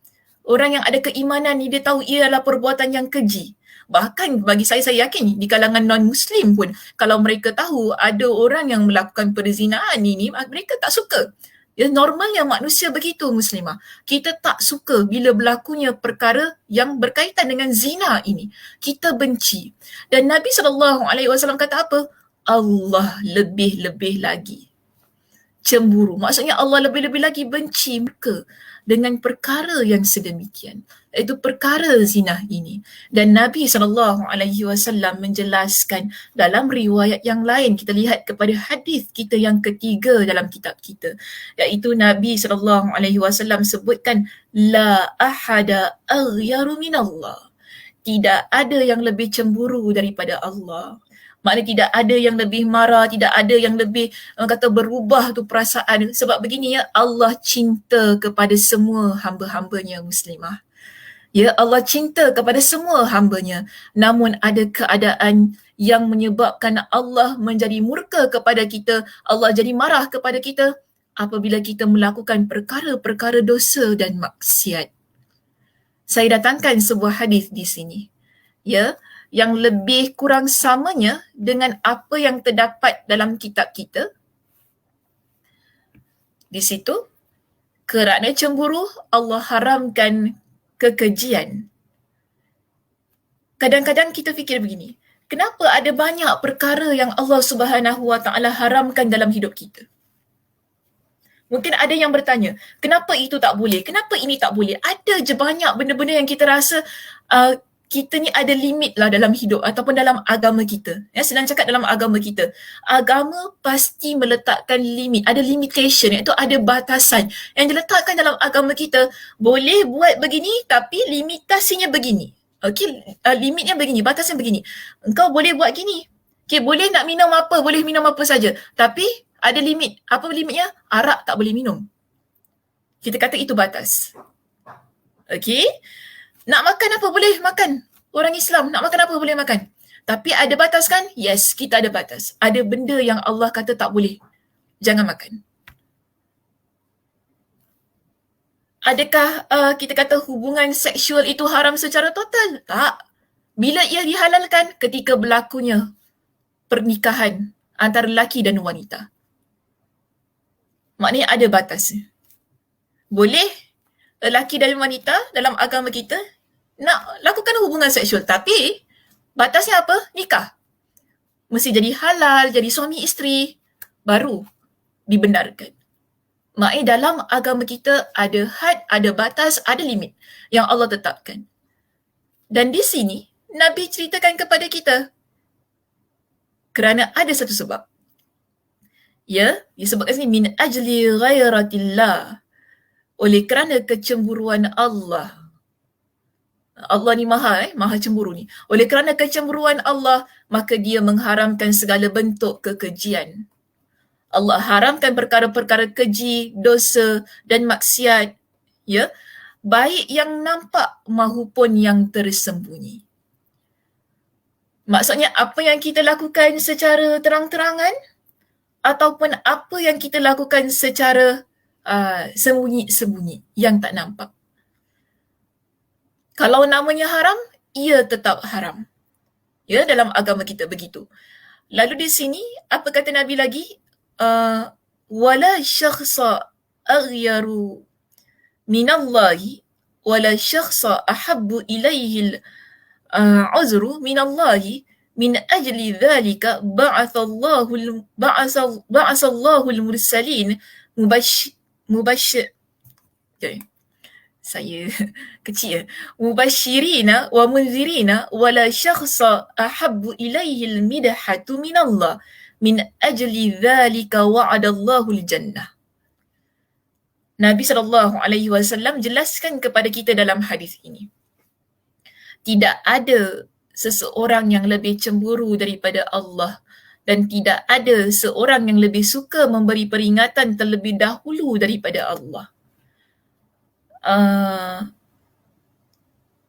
Orang yang ada keimanan ni, dia tahu ia adalah perbuatan yang keji. Bahkan bagi saya yakin di kalangan non-Muslim pun, kalau mereka tahu ada orang yang melakukan perzinaan ini, mereka tak suka. Ya, normalnya manusia begitu, Muslimah. Kita tak suka bila berlakunya perkara yang berkaitan dengan zina ini. Kita benci. Dan Nabi SAW kata apa? Allah lebih-lebih lagi cemburu. Maksudnya Allah lebih-lebih lagi benci mereka dengan perkara yang sedemikian. Iaitu perkara zina ini. Dan Nabi SAW menjelaskan dalam riwayat yang lain. Kita lihat kepada hadis kita yang ketiga dalam kitab kita. Iaitu Nabi SAW sebutkan, La ahada aghyaru minallah. Tidak ada yang lebih cemburu daripada Allah. Maknanya tidak ada yang lebih marah, tidak ada yang lebih kata berubah tu perasaan. Sebab begini ya, Allah cinta kepada semua hamba-hambanya, Muslimah. Ya, Allah cinta kepada semua hambanya. Namun ada keadaan yang menyebabkan Allah menjadi murka kepada kita, Allah jadi marah kepada kita apabila kita melakukan perkara-perkara dosa dan maksiat. Saya datangkan sebuah hadis di sini. Ya, yang lebih kurang samanya dengan apa yang terdapat dalam kitab kita. Di situ, kerana cemburu, Allah haramkan kekejian. Kadang-kadang kita fikir begini, kenapa ada banyak perkara yang Allah Subhanahu Wa Taala haramkan dalam hidup kita? Mungkin ada yang bertanya, kenapa itu tak boleh? Kenapa ini tak boleh? Ada je banyak benda-benda yang kita rasa kita ni ada limit lah dalam hidup ataupun dalam agama kita. Ya, senang cakap dalam agama kita. Agama pasti meletakkan limit, ada limitation, iaitu ada batasan yang diletakkan dalam agama kita. Boleh buat begini tapi limitasinya begini. Okey, limitnya begini, batasnya begini. Engkau boleh buat gini. Okey, boleh nak minum apa, boleh minum apa saja. Tapi ada limit. Apa limitnya? Arak tak boleh minum. Kita kata itu batas. Okey? Nak makan apa boleh makan. Orang Islam nak makan apa boleh makan. Tapi ada batas kan? Yes, kita ada batas. Ada benda yang Allah kata tak boleh. Jangan makan. Adakah kita kata hubungan seksual itu haram secara total? Tak. Bila ia dihalalkan? Ketika berlakunya pernikahan antara lelaki dan wanita. Maknanya ada batas. Boleh lelaki dan wanita dalam agama kita nak lakukan hubungan seksual. Tapi batasnya apa? Nikah. Mesti jadi halal, jadi suami isteri. Baru dibenarkan. Maknanya dalam agama kita ada had, ada batas, ada limit yang Allah tetapkan. Dan di sini, Nabi ceritakan kepada kita kerana ada satu sebab. Ya, disebutkan sini min ajli ghairatillah. Oleh kerana kecemburuan Allah. Allah ni maha cemburu ni. Oleh kerana kecemburuan Allah, maka dia mengharamkan segala bentuk kekejian. Allah haramkan perkara-perkara keji, dosa dan maksiat, ya, baik yang nampak mahupun yang tersembunyi. Maksudnya apa yang kita lakukan secara terang-terangan ataupun apa yang kita lakukan secara sembunyi-sembunyi yang tak nampak. Kalau namanya haram, ia tetap haram. Ya, dalam agama kita begitu. Lalu di sini apa kata Nabi lagi? Wala syakhsa aghyaru minallahi wala syakhsa ahabbu ilaihi al-uzru minallahi min ajli dhalika ba'athallahu al-mursalin mubashirina wa munzirina wala syakhsa ahabbu ilaihi al-midhatu minallah min ajli dhalika wa'adallahu al-jannah. Nabi SAW jelaskan kepada kita dalam hadis ini. Tidak ada seseorang yang lebih cemburu daripada Allah dan tidak ada seorang yang lebih suka memberi peringatan terlebih dahulu daripada Allah.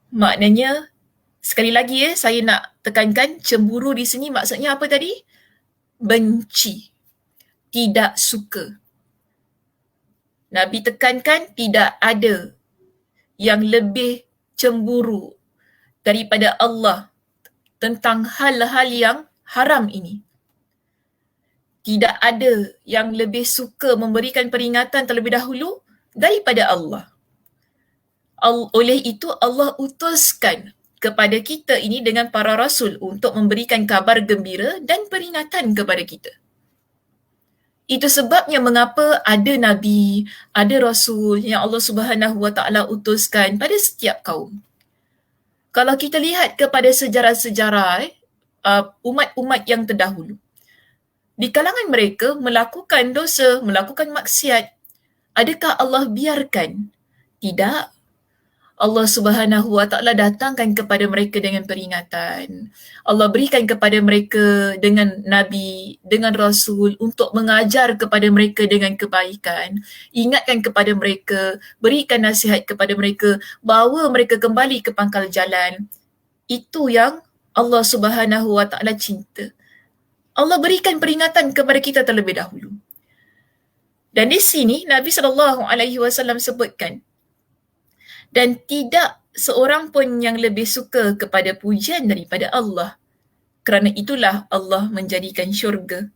Maknanya, sekali lagi saya nak tekankan, cemburu di sini maksudnya apa tadi? Benci, tidak suka. Nabi tekankan tidak ada yang lebih cemburu daripada Allah tentang hal-hal yang haram ini. Tidak ada yang lebih suka memberikan peringatan terlebih dahulu daripada Allah. Oleh itu Allah utuskan kepada kita ini dengan para rasul untuk memberikan kabar gembira dan peringatan kepada kita. Itu sebabnya mengapa ada nabi, ada rasul yang Allah Subhanahu Wa Taala utuskan pada setiap kaum. Kalau kita lihat kepada sejarah-sejarah umat-umat yang terdahulu, di kalangan mereka melakukan dosa, melakukan maksiat, adakah Allah biarkan? Tidak. Allah Subhanahu Wa Taala datangkan kepada mereka dengan peringatan. Allah berikan kepada mereka dengan nabi, dengan rasul untuk mengajar kepada mereka dengan kebaikan, ingatkan kepada mereka, berikan nasihat kepada mereka, bawa mereka kembali ke pangkal jalan. Itu yang Allah Subhanahu Wa Taala cinta. Allah berikan peringatan kepada kita terlebih dahulu. Dan di sini Nabi SAW sebutkan, dan tidak seorang pun yang lebih suka kepada pujian daripada Allah. Kerana itulah Allah menjadikan syurga.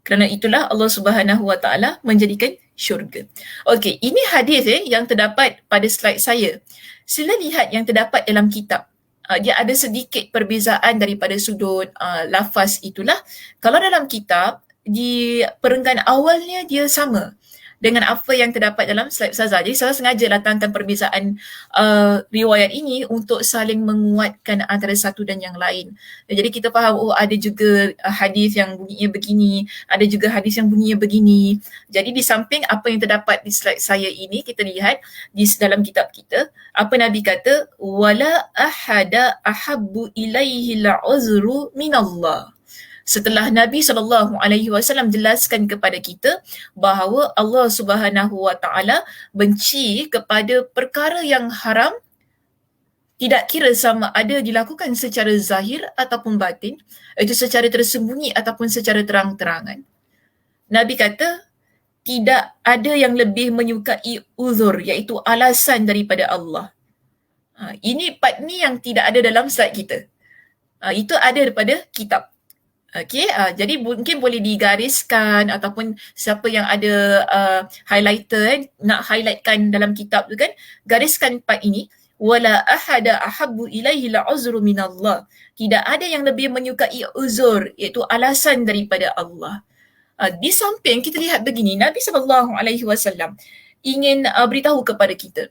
Kerana itulah Allah Subhanahu Wa Taala menjadikan syurga. Okey, ini hadis yang terdapat pada slide saya. Sila lihat yang terdapat dalam kitab. Dia ada sedikit perbezaan daripada sudut lafaz itulah. Kalau dalam kitab, di perenggan awalnya dia sama dengan apa yang terdapat dalam slide Ustazah. Jadi saya sengaja datangkan perbezaan riwayat ini untuk saling menguatkan antara satu dan yang lain. Jadi kita faham, ada juga hadis yang bunyinya begini, ada juga hadis yang bunyinya begini. Jadi di samping apa yang terdapat di slide saya ini, kita lihat di dalam kitab kita, apa Nabi kata, wala ahada ahabbu ilaihi al'uzru minallah. Setelah Nabi SAW jelaskan kepada kita bahawa Allah Subhanahu Wa Taala benci kepada perkara yang haram, tidak kira sama ada dilakukan secara zahir ataupun batin, itu secara tersembunyi ataupun secara terang-terangan. Nabi kata, tidak ada yang lebih menyukai uzur, iaitu alasan daripada Allah. Ini part ni yang tidak ada dalam slide kita. Itu ada daripada kitab. Okay, jadi mungkin boleh digariskan ataupun siapa yang ada highlighter nak highlightkan dalam kitab tu kan, gariskan part ini. Wala ahada ahabbu ilaihi la'uzru minallah. Tidak ada yang lebih menyukai uzur, iaitu alasan daripada Allah. Di samping kita lihat begini, Nabi SAW ingin beritahu kepada kita,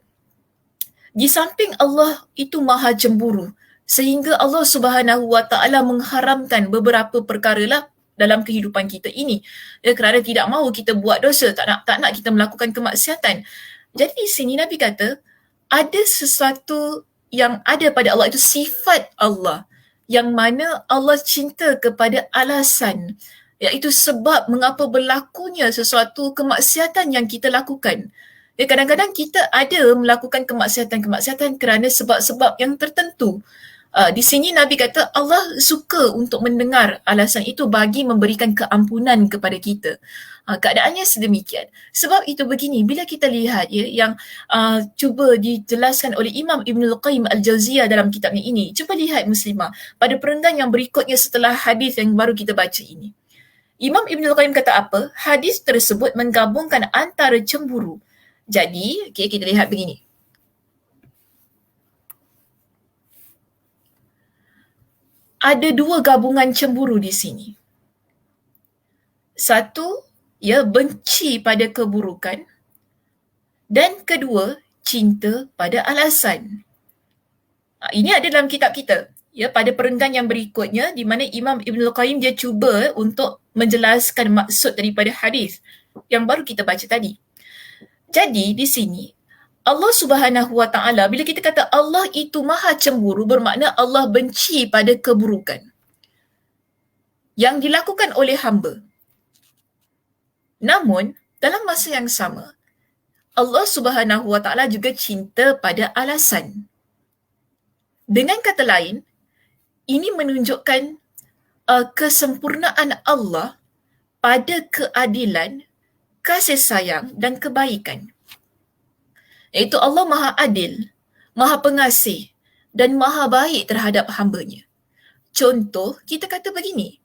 di samping Allah itu maha cemburu, sehingga Allah Subhanahu Wa Taala mengharamkan beberapa perkara lah dalam kehidupan kita ini. Kerana tidak mahu kita buat dosa, tak nak kita melakukan kemaksiatan. Jadi di sini Nabi kata, ada sesuatu yang ada pada Allah, itu sifat Allah, yang mana Allah cinta kepada alasan, iaitu sebab mengapa berlakunya sesuatu kemaksiatan yang kita lakukan. Kadang-kadang kita ada melakukan kemaksiatan kerana sebab-sebab yang tertentu. Di sini Nabi kata Allah suka untuk mendengar alasan itu bagi memberikan keampunan kepada kita. Keadaannya sedemikian. Sebab itu begini, bila kita lihat yang cuba dijelaskan oleh Imam Ibnul Qayyim Al-Jauziyah dalam kitabnya ini, cuba lihat muslimah pada perenggan yang berikutnya setelah hadis yang baru kita baca ini. Imam Ibnul Qayyim kata apa? Hadis tersebut menggabungkan antara cemburu. Jadi, kita lihat begini. Ada dua gabungan cemburu di sini. Satu, benci pada keburukan, dan kedua, cinta pada alasan. Ini ada dalam kitab kita. Pada perenggan yang berikutnya, di mana Imam Ibnul Qayyim dia cuba untuk menjelaskan maksud daripada hadis yang baru kita baca tadi. Jadi di sini Allah Subhanahu Wa Taala, bila kita kata Allah itu maha cemburu, bermakna Allah benci pada keburukan yang dilakukan oleh hamba. Namun, dalam masa yang sama, Allah Subhanahu Wa Taala juga cinta pada alasan. Dengan kata lain, ini menunjukkan kesempurnaan Allah pada keadilan, kasih sayang dan kebaikan. Iaitu Allah maha adil, maha pengasih dan maha baik terhadap hamba-Nya. Contoh, kita kata begini,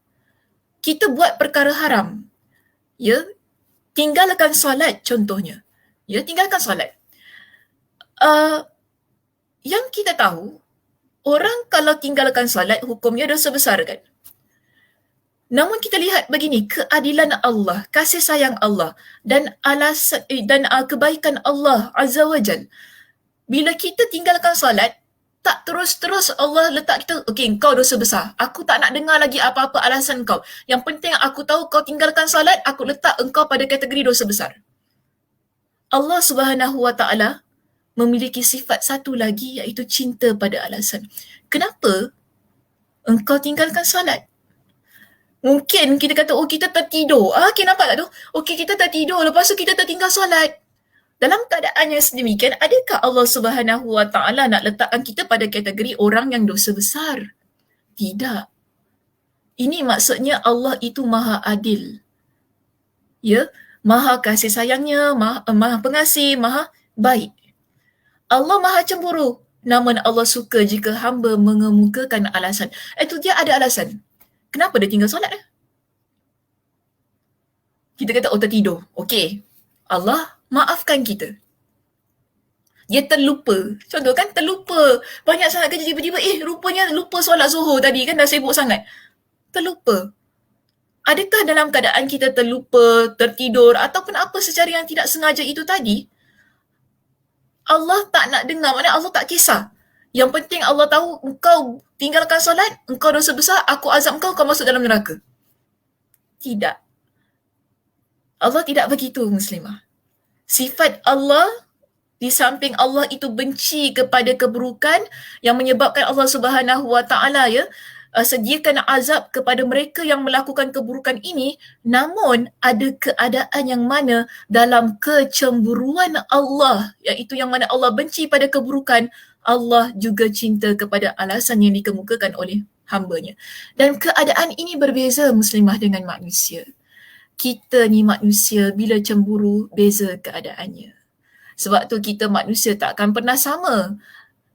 kita buat perkara haram, tinggalkan solat contohnya, tinggalkan solat. Yang kita tahu, orang kalau tinggalkan solat hukumnya dosa besar kan? Namun kita lihat begini, keadilan Allah, kasih sayang Allah dan alasan dan kebaikan Allah Azza wa Jal. Bila kita tinggalkan solat, tak terus-terus Allah letak kita, okey, kau dosa besar. Aku tak nak dengar lagi apa-apa alasan kau. Yang penting aku tahu kau tinggalkan solat, aku letak engkau pada kategori dosa besar. Allah Subhanahu Wa Taala memiliki sifat satu lagi, iaitu cinta pada alasan. Kenapa engkau tinggalkan solat? Mungkin kita kata, kita tertidur. Okay, nampak tak tu? Okay, kita tertidur, lepas tu kita tertinggal solat. Dalam keadaan yang sedemikian, adakah Allah Subhanahu Wa Taala nak letakkan kita pada kategori orang yang dosa besar? Tidak. Ini maksudnya Allah itu maha adil. Maha kasih sayangnya, maha pengasih, maha baik. Allah maha cemburu. Namun Allah suka jika hamba mengemukakan alasan. Itu dia ada alasan. Kenapa dia tinggal solat? Kita kata, tertidur. Okey. Allah maafkan kita. Dia terlupa. Contoh kan, terlupa. Banyak sangat kerja tiba-tiba, rupanya lupa solat zuhur tadi kan, dah sibuk sangat. Terlupa. Adakah dalam keadaan kita terlupa, tertidur ataupun apa secara yang tidak sengaja itu tadi, Allah tak nak dengar, maknanya Allah tak kisah. Yang penting Allah tahu engkau tinggalkan solat, engkau dosa besar, aku azab kau masuk dalam neraka. Tidak. Allah tidak begitu, muslimah. Sifat Allah, di samping Allah itu benci kepada keburukan yang menyebabkan Allah Subhanahu Wa Taala sediakan azab kepada mereka yang melakukan keburukan ini, namun ada keadaan yang mana dalam kecemburuan Allah, iaitu yang mana Allah benci pada keburukan, Allah juga cinta kepada alasan yang dikemukakan oleh hambanya. Dan keadaan ini berbeza muslimah dengan manusia. Kita ni manusia bila cemburu beza keadaannya. Sebab tu kita manusia tak akan pernah sama.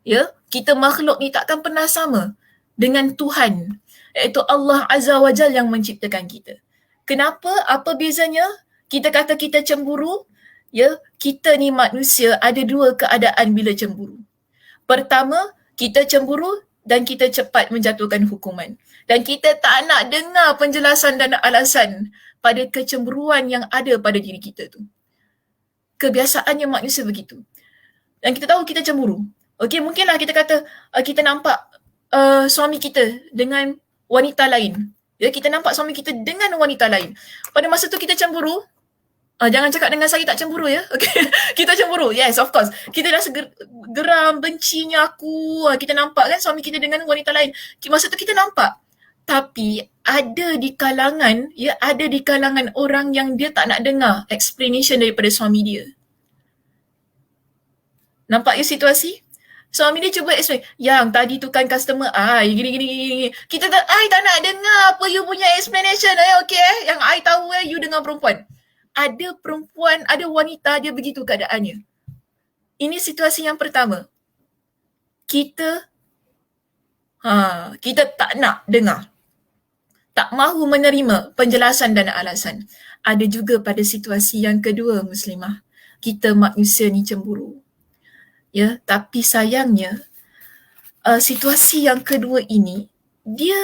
Ya, kita makhluk ni tak akan pernah sama dengan Tuhan, iaitu Allah Azza wa Jal yang menciptakan kita. Kenapa? Apa bezanya? Kita kata kita cemburu, ya, kita ni manusia ada dua keadaan bila cemburu. Pertama, kita cemburu dan kita cepat menjatuhkan hukuman. Dan kita tak nak dengar penjelasan dan alasan pada kecemburuan yang ada pada diri kita tu. Kebiasaannya manusia begitu. Dan kita tahu kita cemburu. Okey, mungkinlah kita kata kita nampak suami kita dengan wanita lain. Ya, kita nampak suami kita dengan wanita lain. Pada masa tu kita cemburu. Jangan cakap dengan saya tak cemburu ya. Okay. Kita cemburu. Yes, of course. Kita rasa geram, bencinya aku. Kita nampak kan suami kita dengan wanita lain. Masa tu kita nampak. Tapi ada di kalangan, ada di kalangan orang yang dia tak nak dengar explanation daripada suami dia. Nampak ya situasi? Suami dia cuba explain, yang tadi tu kan customer I, gini. Kita tak, I tak nak dengar apa you punya explanation. Okay, yang I tahu you dengan perempuan. Ada perempuan, ada wanita, dia begitu keadaannya. Ini situasi yang pertama. Kita tak nak dengar. Tak mahu menerima penjelasan dan alasan. Ada juga pada situasi yang kedua muslimah. Kita manusia ni cemburu. Ya, tapi sayangnya situasi yang kedua ini dia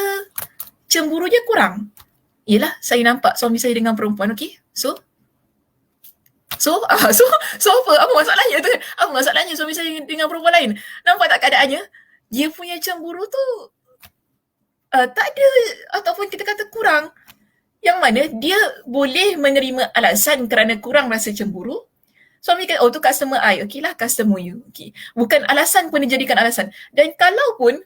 cemburunya kurang. Yelah, saya nampak suami saya dengan perempuan, okey. So apa? Apa masalahnya tu? Apa masalahnya suami saya dengan perempuan lain? Nampak tak keadaannya? Dia punya cemburu tu tak ada, ataupun kita kata kurang. Yang mana dia boleh menerima alasan kerana kurang rasa cemburu. Suami kata, tu customer I. Okeylah, customer you. Okay. Bukan alasan pun dijadikan alasan. Dan kalau pun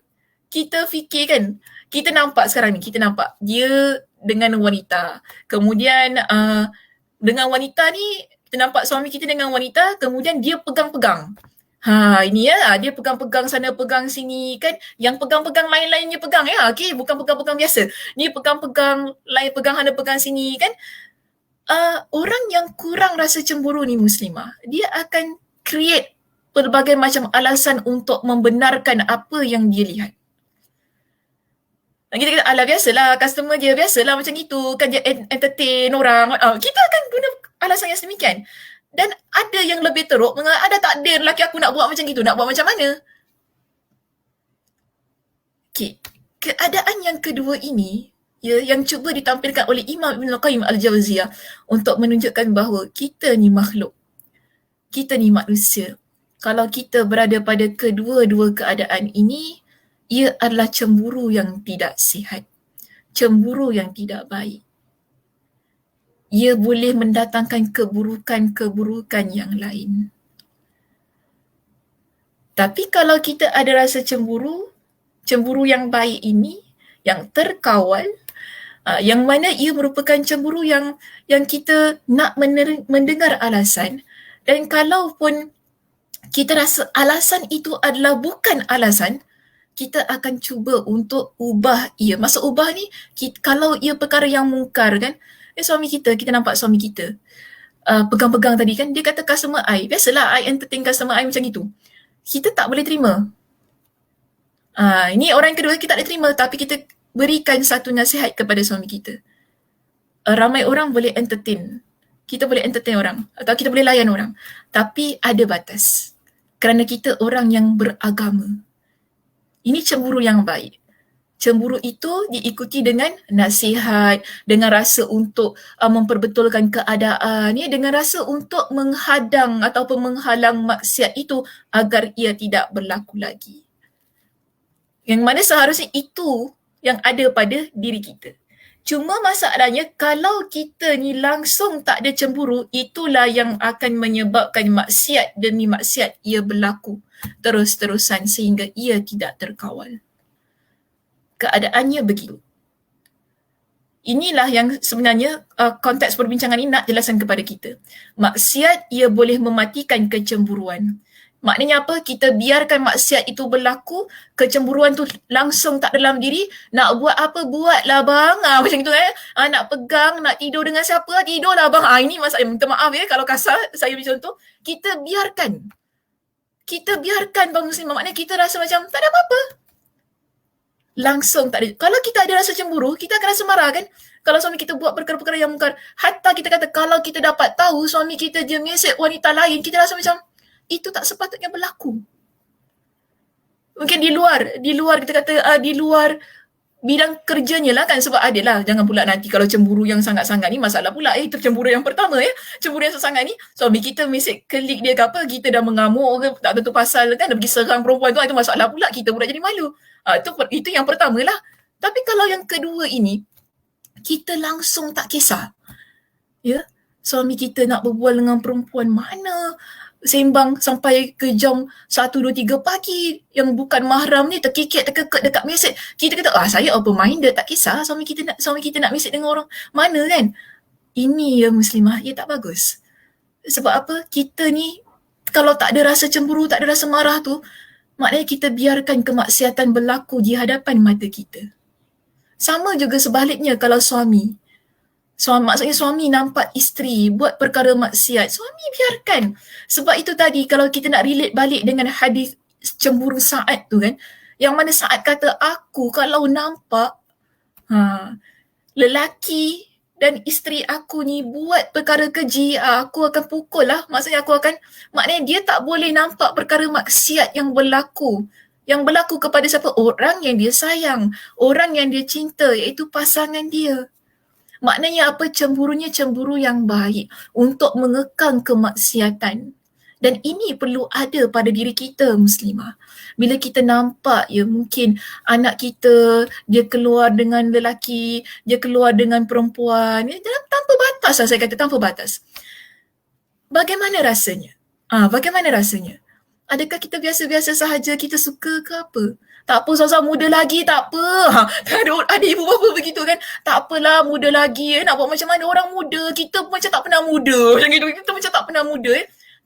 kita fikir kan, kita nampak sekarang ni, kita nampak dia dengan wanita. Kemudian dengan wanita ni, kita nampak suami kita dengan wanita, kemudian dia pegang-pegang. Ini ya, dia pegang-pegang sana, pegang sini kan. Yang pegang-pegang lain-lainnya pegang ya. Okey, bukan pegang-pegang biasa. Ni pegang-pegang lain, pegang sana, pegang sini kan. Orang yang kurang rasa cemburu ni muslimah, dia akan create pelbagai macam alasan untuk membenarkan apa yang dia lihat. Kita kata, alah biasalah, customer dia biasalah macam gitu, kan dia entertain orang. Kita akan guna alasan yang sedemikian. Dan ada yang lebih teruk, ada takdir lelaki aku nak buat macam gitu, nak buat macam mana? Okay. Keadaan yang kedua ini, yang cuba ditampilkan oleh Imam Ibn Qayyim Al-Jawziyah untuk menunjukkan bahawa kita ni makhluk. Kita ni manusia. Kalau kita berada pada kedua-dua keadaan ini, ia adalah cemburu yang tidak sihat. Cemburu yang tidak baik. Ia boleh mendatangkan keburukan-keburukan yang lain. Tapi kalau kita ada rasa cemburu yang baik ini, yang terkawal, yang mana ia merupakan cemburu yang kita nak mendengar alasan, dan kalaupun kita rasa alasan itu adalah bukan alasan, kita akan cuba untuk ubah ia. Maksud ubah ni, kalau ia perkara yang mungkar kan, suami kita nampak suami kita pegang-pegang tadi kan, dia kata customer I, biasalah I entertain customer I macam itu. Kita tak boleh terima. Ini orang kedua kita tak boleh terima, tapi kita berikan satu nasihat kepada suami kita. Ramai orang boleh entertain. Kita boleh entertain orang atau kita boleh layan orang. Tapi ada batas. Kerana kita orang yang beragama. Ini cemburu yang baik. Cemburu itu diikuti dengan nasihat, dengan rasa untuk memperbetulkan keadaan, dengan rasa untuk menghadang ataupun menghalang maksiat itu agar ia tidak berlaku lagi. Yang mana seharusnya itu yang ada pada diri kita. Cuma masalahnya kalau kita ni langsung tak ada cemburu, itulah yang akan menyebabkan maksiat demi maksiat ia berlaku terus-terusan sehingga ia tidak terkawal. Keadaannya begitu. Inilah yang sebenarnya konteks perbincangan ini nak jelaskan kepada kita. Maksiat ia boleh mematikan kecemburuan. Maknanya apa? Kita biarkan maksiat itu berlaku, kecemburuan tu langsung tak dalam diri, nak buat apa buatlah bang. Macam itu kan. Nak pegang, nak tidur dengan siapa, tidurlah bang. Ini masalah, minta maaf ya kalau kasar saya beri contoh. Kita biarkan. Kita biarkan bang muslim. Maknanya kita rasa macam tak ada apa-apa. Langsung tak ada. Kalau kita ada rasa cemburu, kita akan rasa marah kan? Kalau suami kita buat perkara-perkara yang mungkar, hatta kita kata kalau kita dapat tahu suami kita dia mesej wanita lain, kita rasa macam itu tak sepatutnya berlaku. Mungkin di luar kita kata di luar bidang kerjanya lah kan, sebab ada lah, jangan pula nanti kalau cemburu yang sangat-sangat ni masalah pula itu cemburu yang pertama ya, cemburu yang sangat ni suami kita mesej klik dia ke apa, kita dah mengamuk ke tak tentu pasal kan, dah pergi serang perempuan tu, itu masalah pula, kita pula jadi malu. Itu yang pertama lah. Tapi kalau yang kedua ini, kita langsung tak kisah. Ya, suami kita nak berbual dengan perempuan mana, sembang sampai ke jam 1, 2, 3 pagi yang bukan mahram ni terkikit terkekek dekat mesej. Kita kata, saya open minded, tak kisah suami kita nak mesej dengan orang mana kan. Ini ya muslimah, ia tak bagus. Sebab apa? Kita ni kalau tak ada rasa cemburu, tak ada rasa marah tu, maknanya kita biarkan kemaksiatan berlaku di hadapan mata kita. Sama juga sebaliknya kalau maksudnya suami nampak isteri buat perkara maksiat, suami biarkan. Sebab itu tadi kalau kita nak relate balik dengan hadis cemburu Sa'ad tu kan, yang mana Sa'ad kata, aku kalau nampak lelaki dan isteri aku ni buat perkara keji, aku akan pukul lah. Maksudnya maknanya dia tak boleh nampak perkara maksiat yang berlaku. Yang berlaku kepada siapa? Orang yang dia sayang, orang yang dia cinta, iaitu pasangan dia. Maknanya apa? Cemburunya cemburu yang baik untuk mengekang kemaksiatan. Dan ini perlu ada pada diri kita muslimah. Bila kita nampak ya mungkin anak kita dia keluar dengan lelaki, dia keluar dengan perempuan, tanpa batas lah, saya kata tanpa batas. Bagaimana rasanya? Bagaimana rasanya? Adakah kita biasa-biasa sahaja, kita suka ke apa? Tak apa, sama-sama muda lagi, tak apa. Ada ibu bapa begitu kan? Tak apalah, muda lagi. Nak buat macam mana orang muda? Kita macam tak pernah muda. Macam gitu, kita macam tak pernah muda.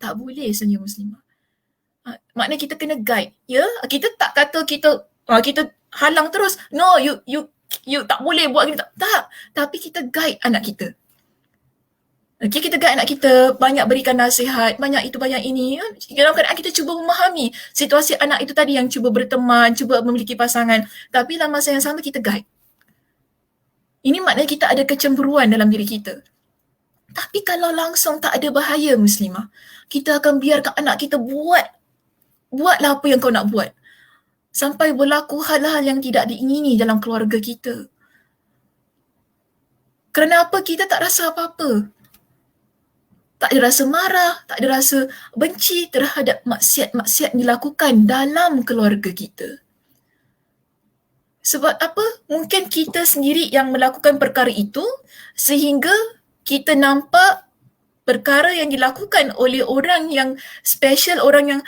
Tak boleh sebenarnya muslimah. Maknanya kita kena guide. Ya, kita tak kata kita halang terus. No, you tak boleh buat gini. Tak. Tapi kita guide anak kita. Okay, kita guide anak kita, banyak berikan nasihat, banyak itu, banyak ini. Dalam keadaan kita cuba memahami situasi anak itu tadi yang cuba berteman, cuba memiliki pasangan. Tapi dalam masa yang sama kita guide. Ini maknanya kita ada kecemburuan dalam diri kita. Tapi kalau langsung tak ada bahaya muslimah, kita akan biarkan anak kita buatlah apa yang kau nak buat. Sampai berlaku hal-hal yang tidak diingini dalam keluarga kita. Kerana apa? Kita tak rasa apa-apa. Tak ada rasa marah, tak ada rasa benci terhadap maksiat-maksiat dilakukan dalam keluarga kita. Sebab apa? Mungkin kita sendiri yang melakukan perkara itu sehingga kita nampak perkara yang dilakukan oleh orang yang special, orang yang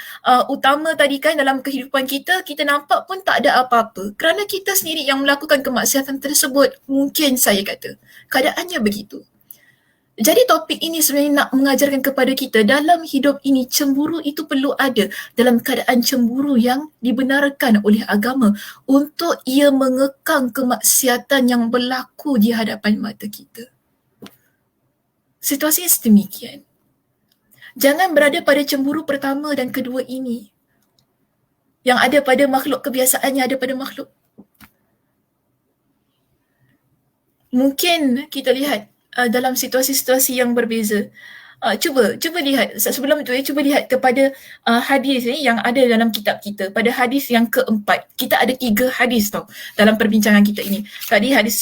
utama tadi kan dalam kehidupan kita, kita nampak pun tak ada apa-apa. Kerana kita sendiri yang melakukan kemaksiatan tersebut, mungkin saya kata, keadaannya begitu. Jadi topik ini sebenarnya nak mengajarkan kepada kita dalam hidup ini cemburu itu perlu ada dalam keadaan cemburu yang dibenarkan oleh agama untuk ia mengekang kemaksiatan yang berlaku di hadapan mata kita. Situasinya sedemikian. Jangan berada pada cemburu pertama dan kedua ini. Yang ada pada makhluk, kebiasaannya ada pada makhluk. Mungkin kita lihat dalam situasi-situasi yang berbeza. Cuba lihat, sebelum itu cuba lihat kepada hadis yang ada dalam kitab kita. Pada hadis yang keempat, kita ada 3 hadis tau dalam perbincangan kita ini. Tadi hadis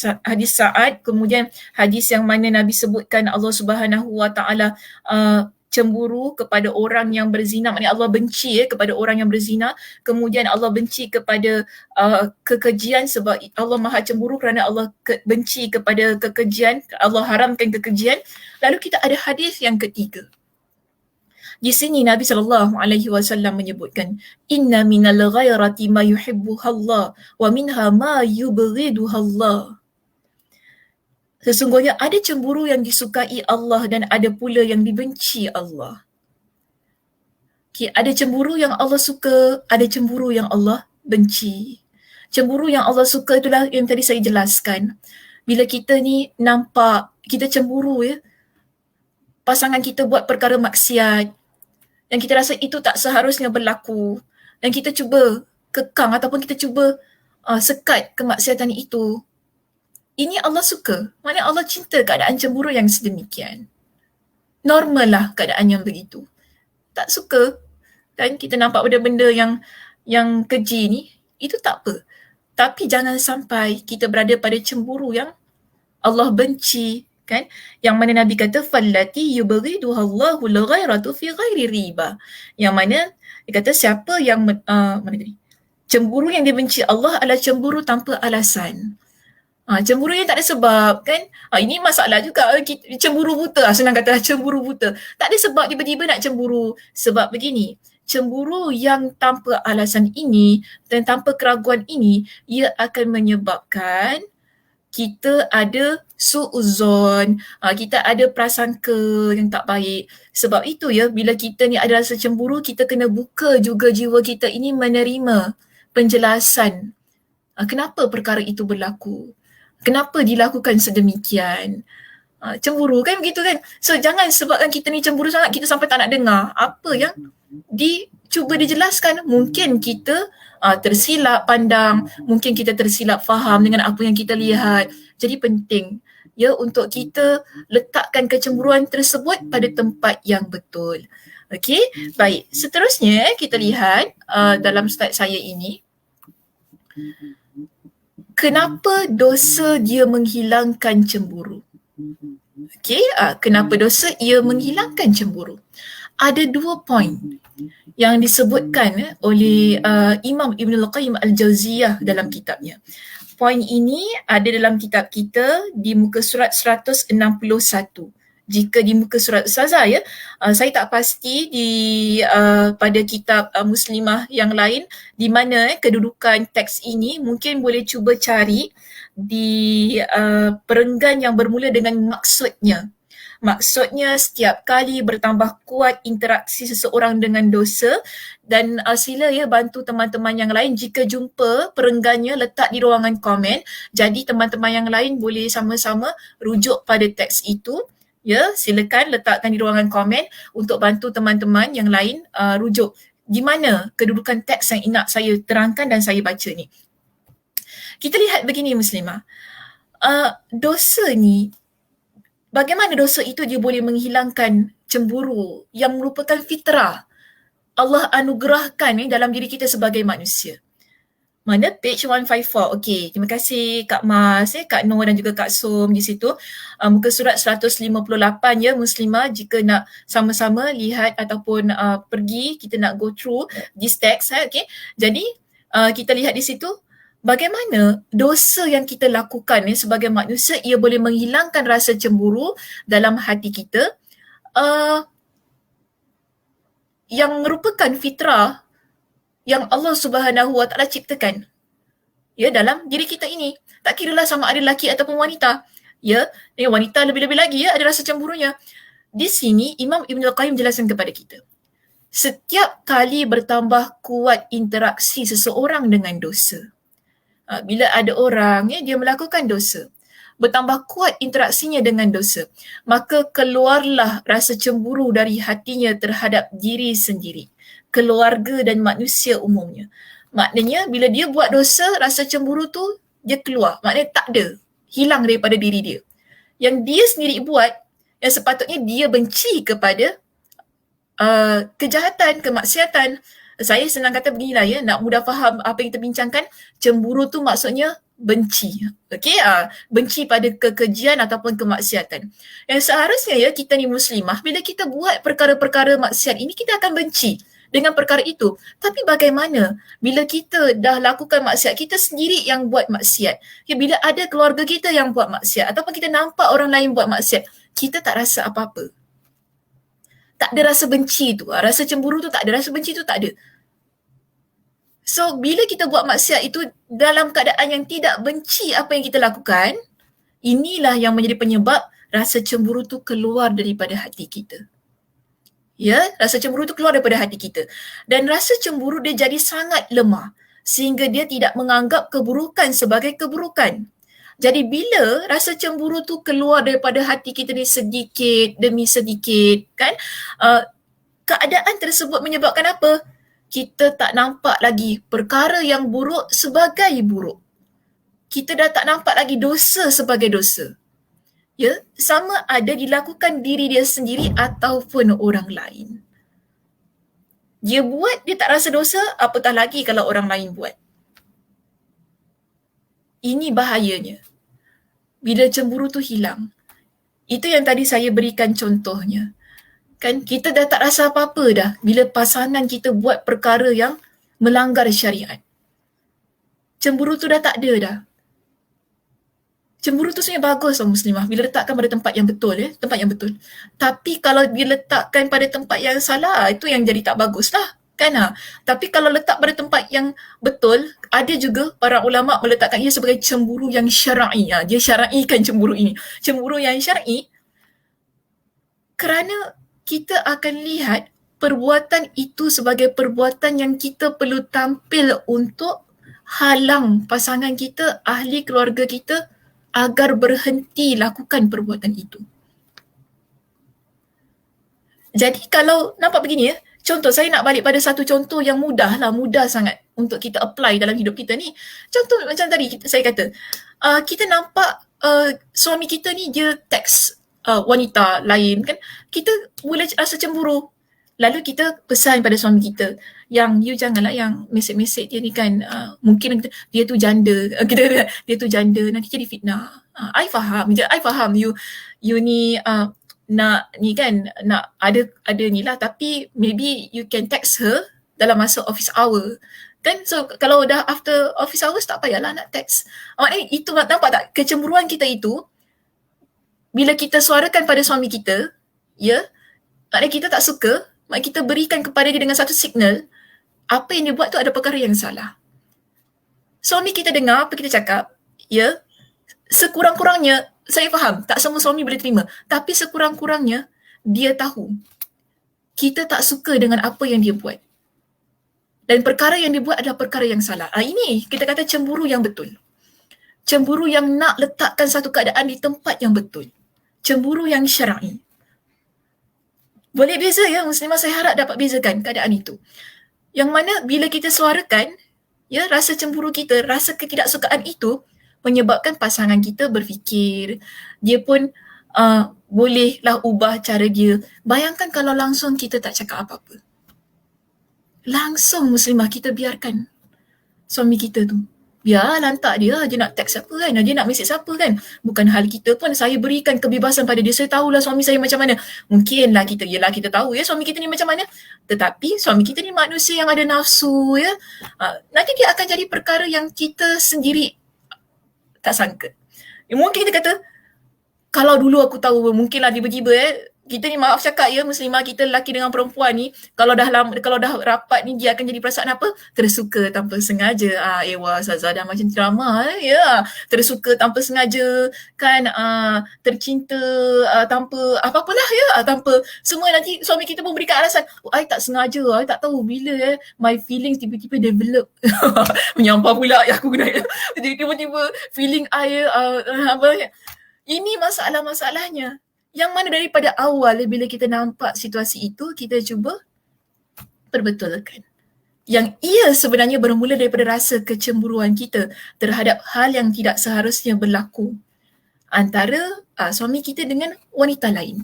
Sa'ad, kemudian hadis yang mana Nabi sebutkan Allah Subhanahu Wa Taala cemburu kepada orang yang berzina, maknanya Allah benci kepada orang yang berzina. Kemudian Allah benci kepada kekejian sebab Allah Maha cemburu kerana Allah benci kepada kekejian, Allah haramkan kekejian. Lalu kita ada hadis yang ketiga. Di sini Nabi SAW menyebutkan, inna minal ghairati ma yuhibbuha Allah wa minha ma yubghiduha Allah. Sesungguhnya ada cemburu yang disukai Allah dan ada pula yang dibenci Allah. Okay, ada cemburu yang Allah suka, ada cemburu yang Allah benci. Cemburu yang Allah suka itulah yang tadi saya jelaskan. Bila kita ni nampak, kita cemburu ya, pasangan kita buat perkara maksiat, yang kita rasa itu tak seharusnya berlaku, dan kita cuba kekang ataupun kita cuba sekat kemaksiatan itu. Ini Allah suka. Maknanya Allah cinta keadaan cemburu yang sedemikian. Normal lah keadaan yang begitu. Tak suka dan kita nampak benda-benda yang keji ni, itu tak apa. Tapi jangan sampai kita berada pada cemburu yang Allah benci, kan? Yang mana Nabi kata fallati yubghiduha Allahu al-ghairatu fi ghairi riba. Yang mana dia kata siapa yang mana tadi? Cemburu yang dibenci Allah adalah cemburu tanpa alasan. Cemburu yang tak ada sebab, kan? Ini masalah juga, cemburu buta, senang kata cemburu buta. Tak ada sebab tiba-tiba nak cemburu. Sebab begini, cemburu yang tanpa alasan ini dan tanpa keraguan ini, ia akan menyebabkan kita ada su'uzon, kita ada prasangka yang tak baik. Sebab itu ya, bila kita ni ada rasa cemburu, kita kena buka juga jiwa kita ini menerima penjelasan. Kenapa perkara itu berlaku? Kenapa dilakukan sedemikian? Cemburu kan begitu kan? So jangan sebabkan kita ni cemburu sangat, kita sampai tak nak dengar apa yang cuba dijelaskan. Mungkin kita tersilap pandang, mungkin kita tersilap faham dengan apa yang kita lihat. Jadi penting ya untuk kita letakkan kecemburuan tersebut pada tempat yang betul. Okey, baik. Seterusnya kita lihat dalam slide saya ini, kenapa dosa dia menghilangkan cemburu? Okey, kenapa dosa ia menghilangkan cemburu? Ada 2 poin yang disebutkan oleh Imam Ibn Al-Qayyim Al-Jawziyah dalam kitabnya. Poin ini ada dalam kitab kita di muka surat 161. Jika di muka surat Ustazah ya, saya tak pasti pada kitab Muslimah yang lain di mana kedudukan teks ini, mungkin boleh cuba cari di perenggan yang bermula dengan maksudnya. Maksudnya setiap kali bertambah kuat interaksi seseorang dengan dosa, dan sila ya bantu teman-teman yang lain jika jumpa perenggannya letak di ruangan komen. Jadi teman-teman yang lain boleh sama-sama rujuk pada teks itu. Ya, silakan letakkan di ruangan komen untuk bantu teman-teman yang lain rujuk di mana kedudukan teks yang nak saya terangkan dan saya baca ni. Kita lihat begini Muslimah. Dosa ni, bagaimana dosa itu dia boleh menghilangkan cemburu yang merupakan fitrah Allah anugerahkan dalam diri kita sebagai manusia. Mana page 154. Okey, terima kasih Kak Mas, Kak Noor dan juga Kak Som di situ. Muka surat 158 ya Muslimah, jika nak sama-sama lihat ataupun pergi, kita nak go through this text. Okey. Jadi kita lihat di situ bagaimana dosa yang kita lakukan sebagai manusia ia boleh menghilangkan rasa cemburu dalam hati kita, yang merupakan fitrah yang Allah Subhanahu Wa Taala ciptakan ya dalam diri kita ini. Tak kiralah sama ada lelaki ataupun wanita. Ya, wanita lebih-lebih lagi ya ada rasa cemburunya. Di sini Imam Ibn Al-Qayyim jelaskan kepada kita. Setiap kali bertambah kuat interaksi seseorang dengan dosa. Bila ada orang dia melakukan dosa, bertambah kuat interaksinya dengan dosa, maka keluarlah rasa cemburu dari hatinya terhadap diri sendiri, keluarga dan manusia umumnya. Maknanya bila dia buat dosa, rasa cemburu tu dia keluar. Maknanya tak ada, hilang daripada diri dia. Yang dia sendiri buat, yang sepatutnya dia benci kepada kejahatan, kemaksiatan. Saya senang kata beginilah ya, nak mudah faham apa yang kita bincangkan, cemburu tu maksudnya benci. Okey, benci pada kekejian ataupun kemaksiatan. Yang seharusnya ya kita ni Muslimah, bila kita buat perkara-perkara maksiat ini, kita akan benci dengan perkara itu. Tapi bagaimana bila kita dah lakukan maksiat, kita sendiri yang buat maksiat. Ya, bila ada keluarga kita yang buat maksiat ataupun kita nampak orang lain buat maksiat, kita tak rasa apa-apa. tak ada rasa benci tu. Rasa cemburu tu tak ada, rasa benci tu tak ada. So, bila kita buat maksiat itu dalam keadaan yang tidak benci apa yang kita lakukan, inilah yang menjadi penyebab rasa cemburu tu keluar daripada hati kita. Ya, rasa cemburu tu keluar daripada hati kita. Dan rasa cemburu dia jadi sangat lemah sehingga dia tidak menganggap keburukan sebagai keburukan. Jadi bila rasa cemburu tu keluar daripada hati kita ni sedikit demi sedikit, kan, keadaan tersebut menyebabkan apa? Kita tak nampak lagi perkara yang buruk sebagai buruk. Kita dah tak nampak lagi dosa sebagai dosa. Ya, sama ada dilakukan diri dia sendiri ataupun orang lain. Dia buat, dia tak rasa dosa, apatah lagi kalau orang lain buat. Ini bahayanya. Bila cemburu tu hilang. Itu yang tadi saya berikan contohnya. Kan kita dah tak rasa apa-apa dah bila pasangan kita buat perkara yang melanggar syariat. Cemburu tu dah tak ada dah. Cemburu tu sebenarnya bagus tau muslimah bila letakkan pada tempat yang betul, tempat yang betul. Tapi kalau diletakkan pada tempat yang salah, itu yang jadi tak bagus lah. Kan? Tapi kalau letak pada tempat yang betul, ada juga para ulama meletakkan ia sebagai cemburu yang syar'i. Dia syar'ikan cemburu ini. Cemburu yang syar'i kerana kita akan lihat perbuatan itu sebagai perbuatan yang kita perlu tampil untuk halang pasangan kita, ahli keluarga kita agar berhenti lakukan perbuatan itu. Jadi kalau nampak begini contoh saya nak balik pada satu contoh yang mudah sangat untuk kita apply dalam hidup kita ni. Contoh macam tadi saya kata, kita nampak suami kita ni dia teks wanita lain kan, kita mula rasa cemburu. Lalu kita pesan pada suami kita, yang you janganlah yang mesej-mesej dia ni kan, mungkin dia tu janda, dia tu janda, nanti jadi fitnah. I faham you ni nak ni kan, nak ada ni lah, tapi maybe you can text her dalam masa office hour. Kan, so kalau dah after office hours tak payahlah nak text. Maknanya itu nampak tak kecemburuan kita itu bila kita suarakan pada suami kita, ya, maknanya kita tak suka, maknanya kita berikan kepada dia dengan satu signal, apa yang dia buat tu ada perkara yang salah. Suami kita dengar apa kita cakap, ya, sekurang-kurangnya, saya faham, tak semua suami boleh terima, tapi sekurang-kurangnya, dia tahu, kita tak suka dengan apa yang dia buat. Dan perkara yang dia buat adalah perkara yang salah. Ini kita kata cemburu yang betul. Cemburu yang nak letakkan satu keadaan di tempat yang betul. Cemburu yang syar'i. Boleh beza ya, muslimah, saya harap dapat bezakan keadaan itu. Yang mana bila kita suarakan, ya, rasa cemburu kita, rasa ketidaksukaan itu menyebabkan pasangan kita berfikir, dia pun bolehlah ubah cara dia. Bayangkan kalau langsung kita tak cakap apa-apa. Langsung muslimah kita biarkan suami kita tu. Biar lantak dia nak teks siapa kan, dia nak mesej siapa kan. Bukan hal kita pun, saya berikan kebebasan pada dia. Saya tahulah suami saya macam mana. Mungkinlah kita tahu ya suami kita ni macam mana. Tetapi suami kita ni manusia yang ada nafsu ya. Nanti dia akan jadi perkara yang kita sendiri tak sangka. Mungkin kita kata, kalau dulu aku tahu, mungkinlah tiba-tiba kita ni maaf cakap ya muslimah, kita lelaki dengan perempuan ni kalau dah rapat ni dia akan jadi perasaan apa? Tersuka tanpa sengaja. Ewa Ustazah dah macam drama ya. Tersuka tanpa sengaja kan, tercinta tanpa apa-apalah ya, tanpa semua. Nanti suami kita pun berikan alasan, I tak sengaja, I tak tahu bila my feelings tiba-tiba develop. Menyampah pula ya aku kena. Jadi tiba-tiba feeling I ini masalah-masalahnya. Yang mana daripada awal bila kita nampak situasi itu, kita cuba perbetulkan. Yang ia sebenarnya bermula daripada rasa kecemburuan kita terhadap hal yang tidak seharusnya berlaku antara suami kita dengan wanita lain.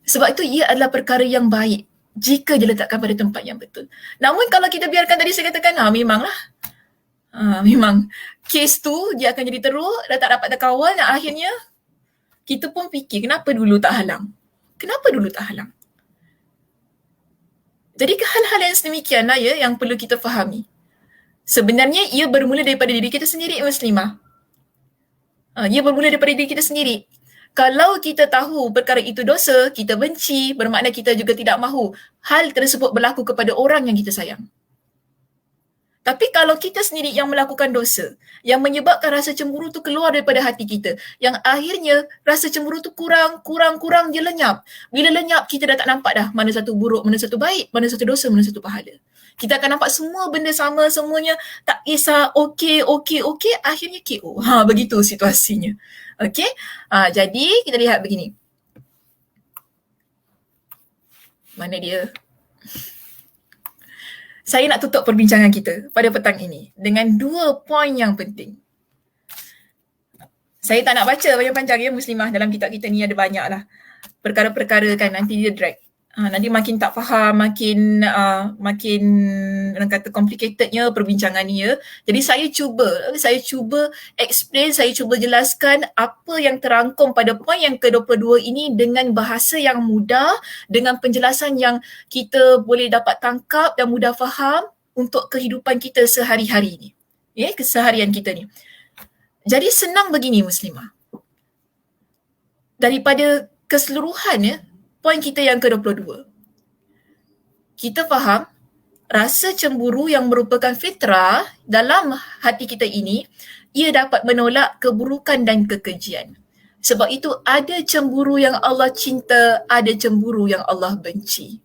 Sebab itu ia adalah perkara yang baik jika diletakkan pada tempat yang betul. Namun kalau kita biarkan, tadi saya katakan, memanglah. Memang kes tu dia akan jadi teruk, dah tak dapat kawal, dan akhirnya kita pun fikir, kenapa dulu tak halang? Jadi hal-hal yang sedemikianlah ya yang perlu kita fahami. Sebenarnya ia bermula daripada diri kita sendiri muslimah. Ia bermula daripada diri kita sendiri. Kalau kita tahu perkara itu dosa, kita benci, bermakna kita juga tidak mahu hal tersebut berlaku kepada orang yang kita sayang. Tapi kalau kita sendiri yang melakukan dosa, yang menyebabkan rasa cemburu tu keluar daripada hati kita, yang akhirnya rasa cemburu tu kurang, dia lenyap. Bila lenyap, kita dah tak nampak dah mana satu buruk, mana satu baik, mana satu dosa, mana satu pahala. Kita akan nampak semua benda sama, semuanya tak kisah, okey, akhirnya KO. Begitu situasinya. Okey? Jadi, kita lihat begini. Mana dia? Saya nak tutup perbincangan kita pada petang ini dengan 2 poin yang penting. Saya tak nak baca panjang-panjang ya Muslimah, dalam kitab kita ni ada banyak lah perkara-perkara kan, nanti dia drag. Nanti makin tak faham, makin orang kata complicatednya perbincangan ni ya. Jadi saya cuba explain, saya cuba jelaskan apa yang terangkum pada poin yang ke-22 ini dengan bahasa yang mudah, dengan penjelasan yang kita boleh dapat tangkap dan mudah faham untuk kehidupan kita sehari-hari ni. Ya, keseharian kita ni. Jadi senang begini Muslimah. Daripada keseluruhan ya, poin kita yang ke-22. Kita faham rasa cemburu yang merupakan fitrah dalam hati kita ini, ia dapat menolak keburukan dan kekejian. Sebab itu ada cemburu yang Allah cinta, ada cemburu yang Allah benci.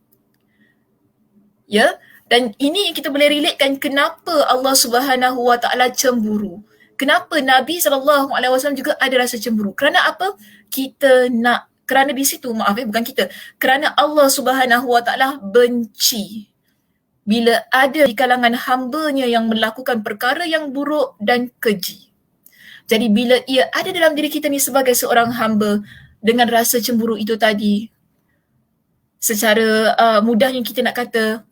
Ya, dan ini kita boleh relatekan kenapa Allah Subhanahu Wa Taala cemburu. Kenapa Nabi SAW juga ada rasa cemburu? Kerana apa? Kerana di situ, bukan kita. Kerana Allah Subhanahu Wa Taala benci bila ada di kalangan hamba-Nya yang melakukan perkara yang buruk dan keji. Jadi bila ia ada dalam diri kita ni sebagai seorang hamba dengan rasa cemburu itu tadi, secara mudahnya kita nak kata,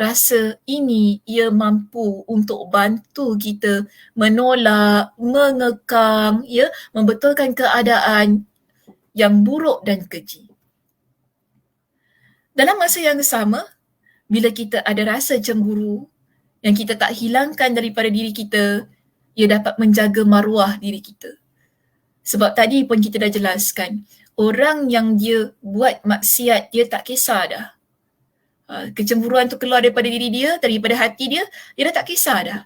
rasa ini ia mampu untuk bantu kita menolak, mengekang, ya, membetulkan keadaan yang buruk dan keji. Dalam masa yang sama, bila kita ada rasa cemburu yang kita tak hilangkan daripada diri kita, ia dapat menjaga maruah diri kita. Sebab tadi pun kita dah jelaskan, orang yang dia buat maksiat, dia tak kisah dah. Kecemburuan tu keluar daripada diri dia, daripada hati dia, dia dah tak kisah dah.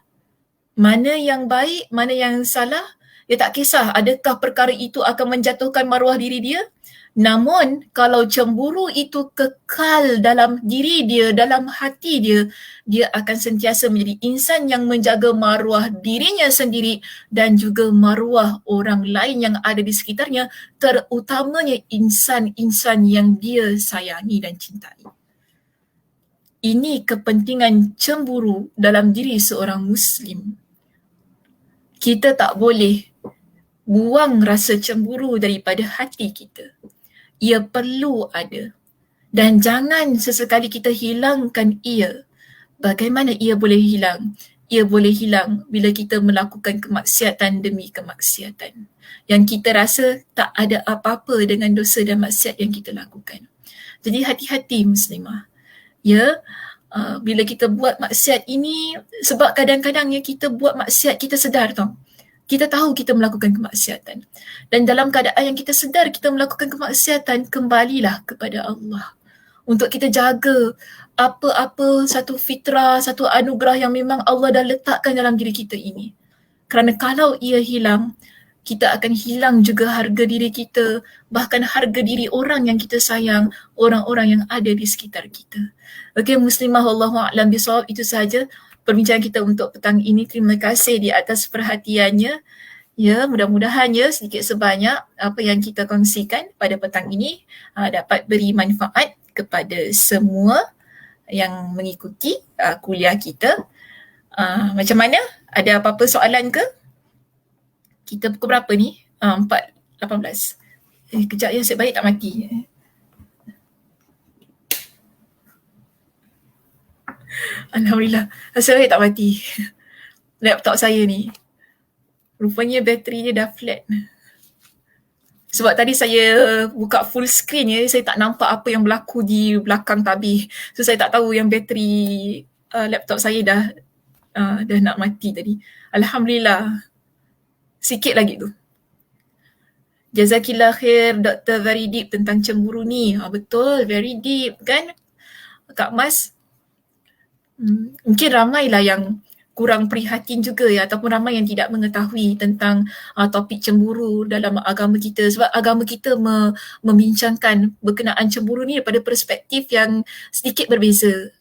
Mana yang baik, mana yang salah, dia tak kisah adakah perkara itu akan menjatuhkan maruah diri dia. Namun kalau cemburu itu kekal dalam diri dia, dalam hati dia, dia akan sentiasa menjadi insan yang menjaga maruah dirinya sendiri dan juga maruah orang lain yang ada di sekitarnya, terutamanya insan-insan yang dia sayangi dan cintai. Ini kepentingan cemburu dalam diri seorang Muslim. Kita tak boleh buang rasa cemburu daripada hati kita. Ia perlu ada. Dan jangan sesekali kita hilangkan ia. Bagaimana ia boleh hilang? Ia boleh hilang bila kita melakukan kemaksiatan demi kemaksiatan. Yang kita rasa tak ada apa-apa dengan dosa dan maksiat yang kita lakukan. Jadi hati-hati Muslimah. Ya, bila kita buat maksiat ini, sebab kadang-kadang ya kita buat maksiat kita sedar tau. Kita tahu kita melakukan kemaksiatan. Dan dalam keadaan yang kita sedar kita melakukan kemaksiatan, kembalilah kepada Allah. Untuk kita jaga apa-apa satu fitrah, satu anugerah yang memang Allah dah letakkan dalam diri kita ini. Kerana kalau ia hilang, kita akan hilang juga harga diri kita, bahkan harga diri orang yang kita sayang, orang-orang yang ada di sekitar kita. Okey Muslimah, wallahu a'lam bishawab, itu sahaja perbincangan kita untuk petang ini. Terima kasih di atas perhatiannya. Ya, mudah-mudahan ya sedikit sebanyak apa yang kita kongsikan pada petang ini dapat beri manfaat kepada semua yang mengikuti kuliah kita. Macam mana? Ada apa-apa soalan ke? Kita pukul berapa ni? 4.18. Kejap ya, nasib baik tak mati. Alhamdulillah, nasib baik tak mati. Laptop saya ni. Rupanya bateri dia dah flat. Sebab tadi saya buka full screen ya, saya tak nampak apa yang berlaku di belakang tabir. So saya tak tahu yang bateri laptop saya dah nak mati tadi. Alhamdulillah. Sikit lagi tu. Jazakillah khair Dr. Very deep tentang cemburu ni. Betul, very deep kan Kak Mas? Mungkin ramailah yang kurang prihatin juga ya, ataupun ramai yang tidak mengetahui tentang topik cemburu dalam agama kita, sebab agama kita membincangkan berkenaan cemburu ni daripada perspektif yang sedikit berbeza.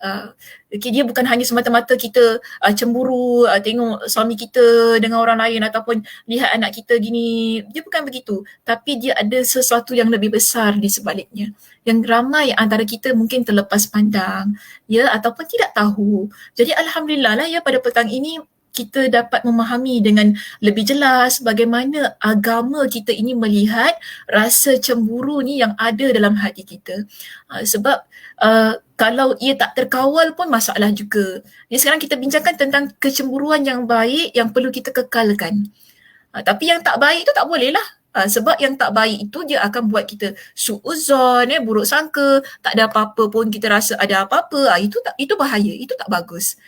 Okay, dia bukan hanya semata-mata kita cemburu tengok suami kita dengan orang lain ataupun lihat anak kita gini, dia bukan begitu, tapi dia ada sesuatu yang lebih besar di sebaliknya yang ramai antara kita mungkin terlepas pandang ya, ataupun tidak tahu. Jadi alhamdulillah lah ya, pada petang ini kita dapat memahami dengan lebih jelas bagaimana agama kita ini melihat rasa cemburu ni yang ada dalam hati kita. Sebab kalau ia tak terkawal pun masalah juga. Jadi sekarang kita bincangkan tentang kecemburuan yang baik yang perlu kita kekalkan. Tapi yang tak baik tu tak boleh lah. Sebab yang tak baik itu dia akan buat kita suuzon, buruk sangka, tak ada apa-apa pun kita rasa ada apa-apa. Itu bahaya, itu tak bagus.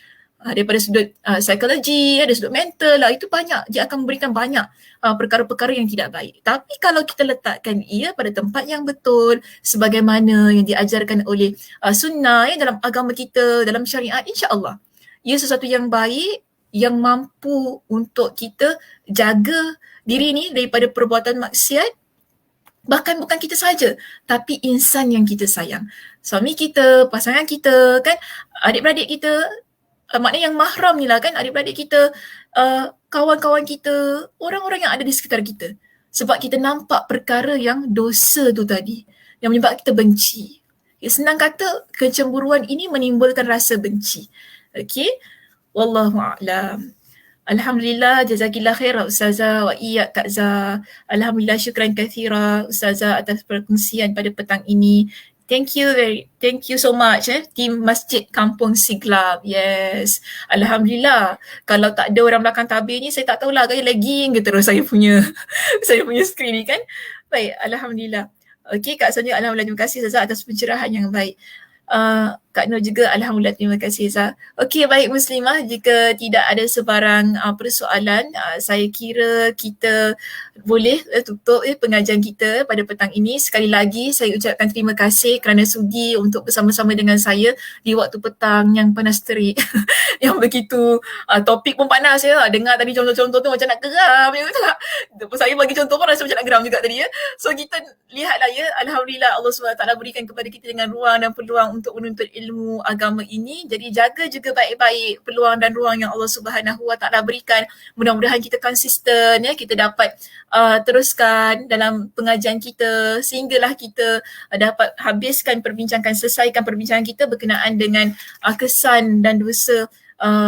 Daripada sudut psikologi, dari sudut mental lah, itu banyak, dia akan memberikan banyak perkara-perkara yang tidak baik. Tapi kalau kita letakkan ia pada tempat yang betul, sebagaimana yang diajarkan oleh sunnah dalam agama kita, dalam syariat, insya-Allah ia sesuatu yang baik yang mampu untuk kita jaga diri ni daripada perbuatan maksiat. Bahkan bukan kita saja, tapi insan yang kita sayang. Suami kita, pasangan kita, kan, adik-beradik kita, maknanya yang mahram ni lah kan, adik-beradik kita, kawan-kawan kita, orang-orang yang ada di sekitar kita. Sebab kita nampak perkara yang dosa tu tadi, yang menyebabkan kita benci. Senang kata, kecemburuan ini menimbulkan rasa benci. Okay? Wallahu'alam. Alhamdulillah, jazakillah khair Ustazah wa iyyak Kak Zah. Alhamdulillah, syukran kathira Ustazah atas perkongsian pada petang ini. Thank you so much Tim Masjid Kampung Siglap. Yes. Alhamdulillah. Kalau tak ada orang belakang tabir ni, saya tak tahulah kan lagi ke terus saya punya skrin ni kan. Baik, alhamdulillah. Okey, Kak Sonia, alhamdulillah, terima kasih Ustazah atas pencerahan yang baik. Kak Nur juga, alhamdulillah, terima kasih Zah. Okey, baik muslimah, jika tidak ada sebarang persoalan, saya kira kita boleh tutup pengajian kita pada petang ini. Sekali lagi saya ucapkan terima kasih kerana sudi untuk bersama-sama dengan saya di waktu petang yang panas terik. Yang begitu topik pun panas ya. Dengar tadi contoh-contoh tu macam nak geram ya, tak? Saya bagi contoh pun rasa macam nak geram juga tadi ya. So kita lihatlah ya, alhamdulillah Allah SWT berikan kepada kita dengan ruang dan peluang untuk menuntut ilmu agama ini. Jadi jaga juga baik-baik peluang dan ruang yang Allah Subhanahu Wa Taala berikan. Mudah-mudahan kita konsisten ya, kita dapat teruskan dalam pengajian kita sehinggalah kita dapat selesaikan perbincangan kita berkenaan dengan kesan dan dosa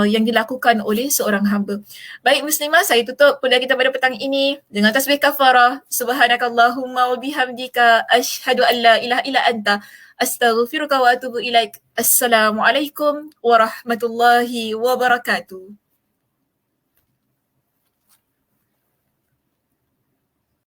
yang dilakukan oleh seorang hamba. Baik muslimah, saya tutup kuliah kita pada petang ini dengan tasbih kafarah. Subhanakallahumma wa bihamdika asyhadu an la ilaha illa anta astaghfiruka wa atubu ilaik. Assalamualaikum warahmatullahi wabarakatuh.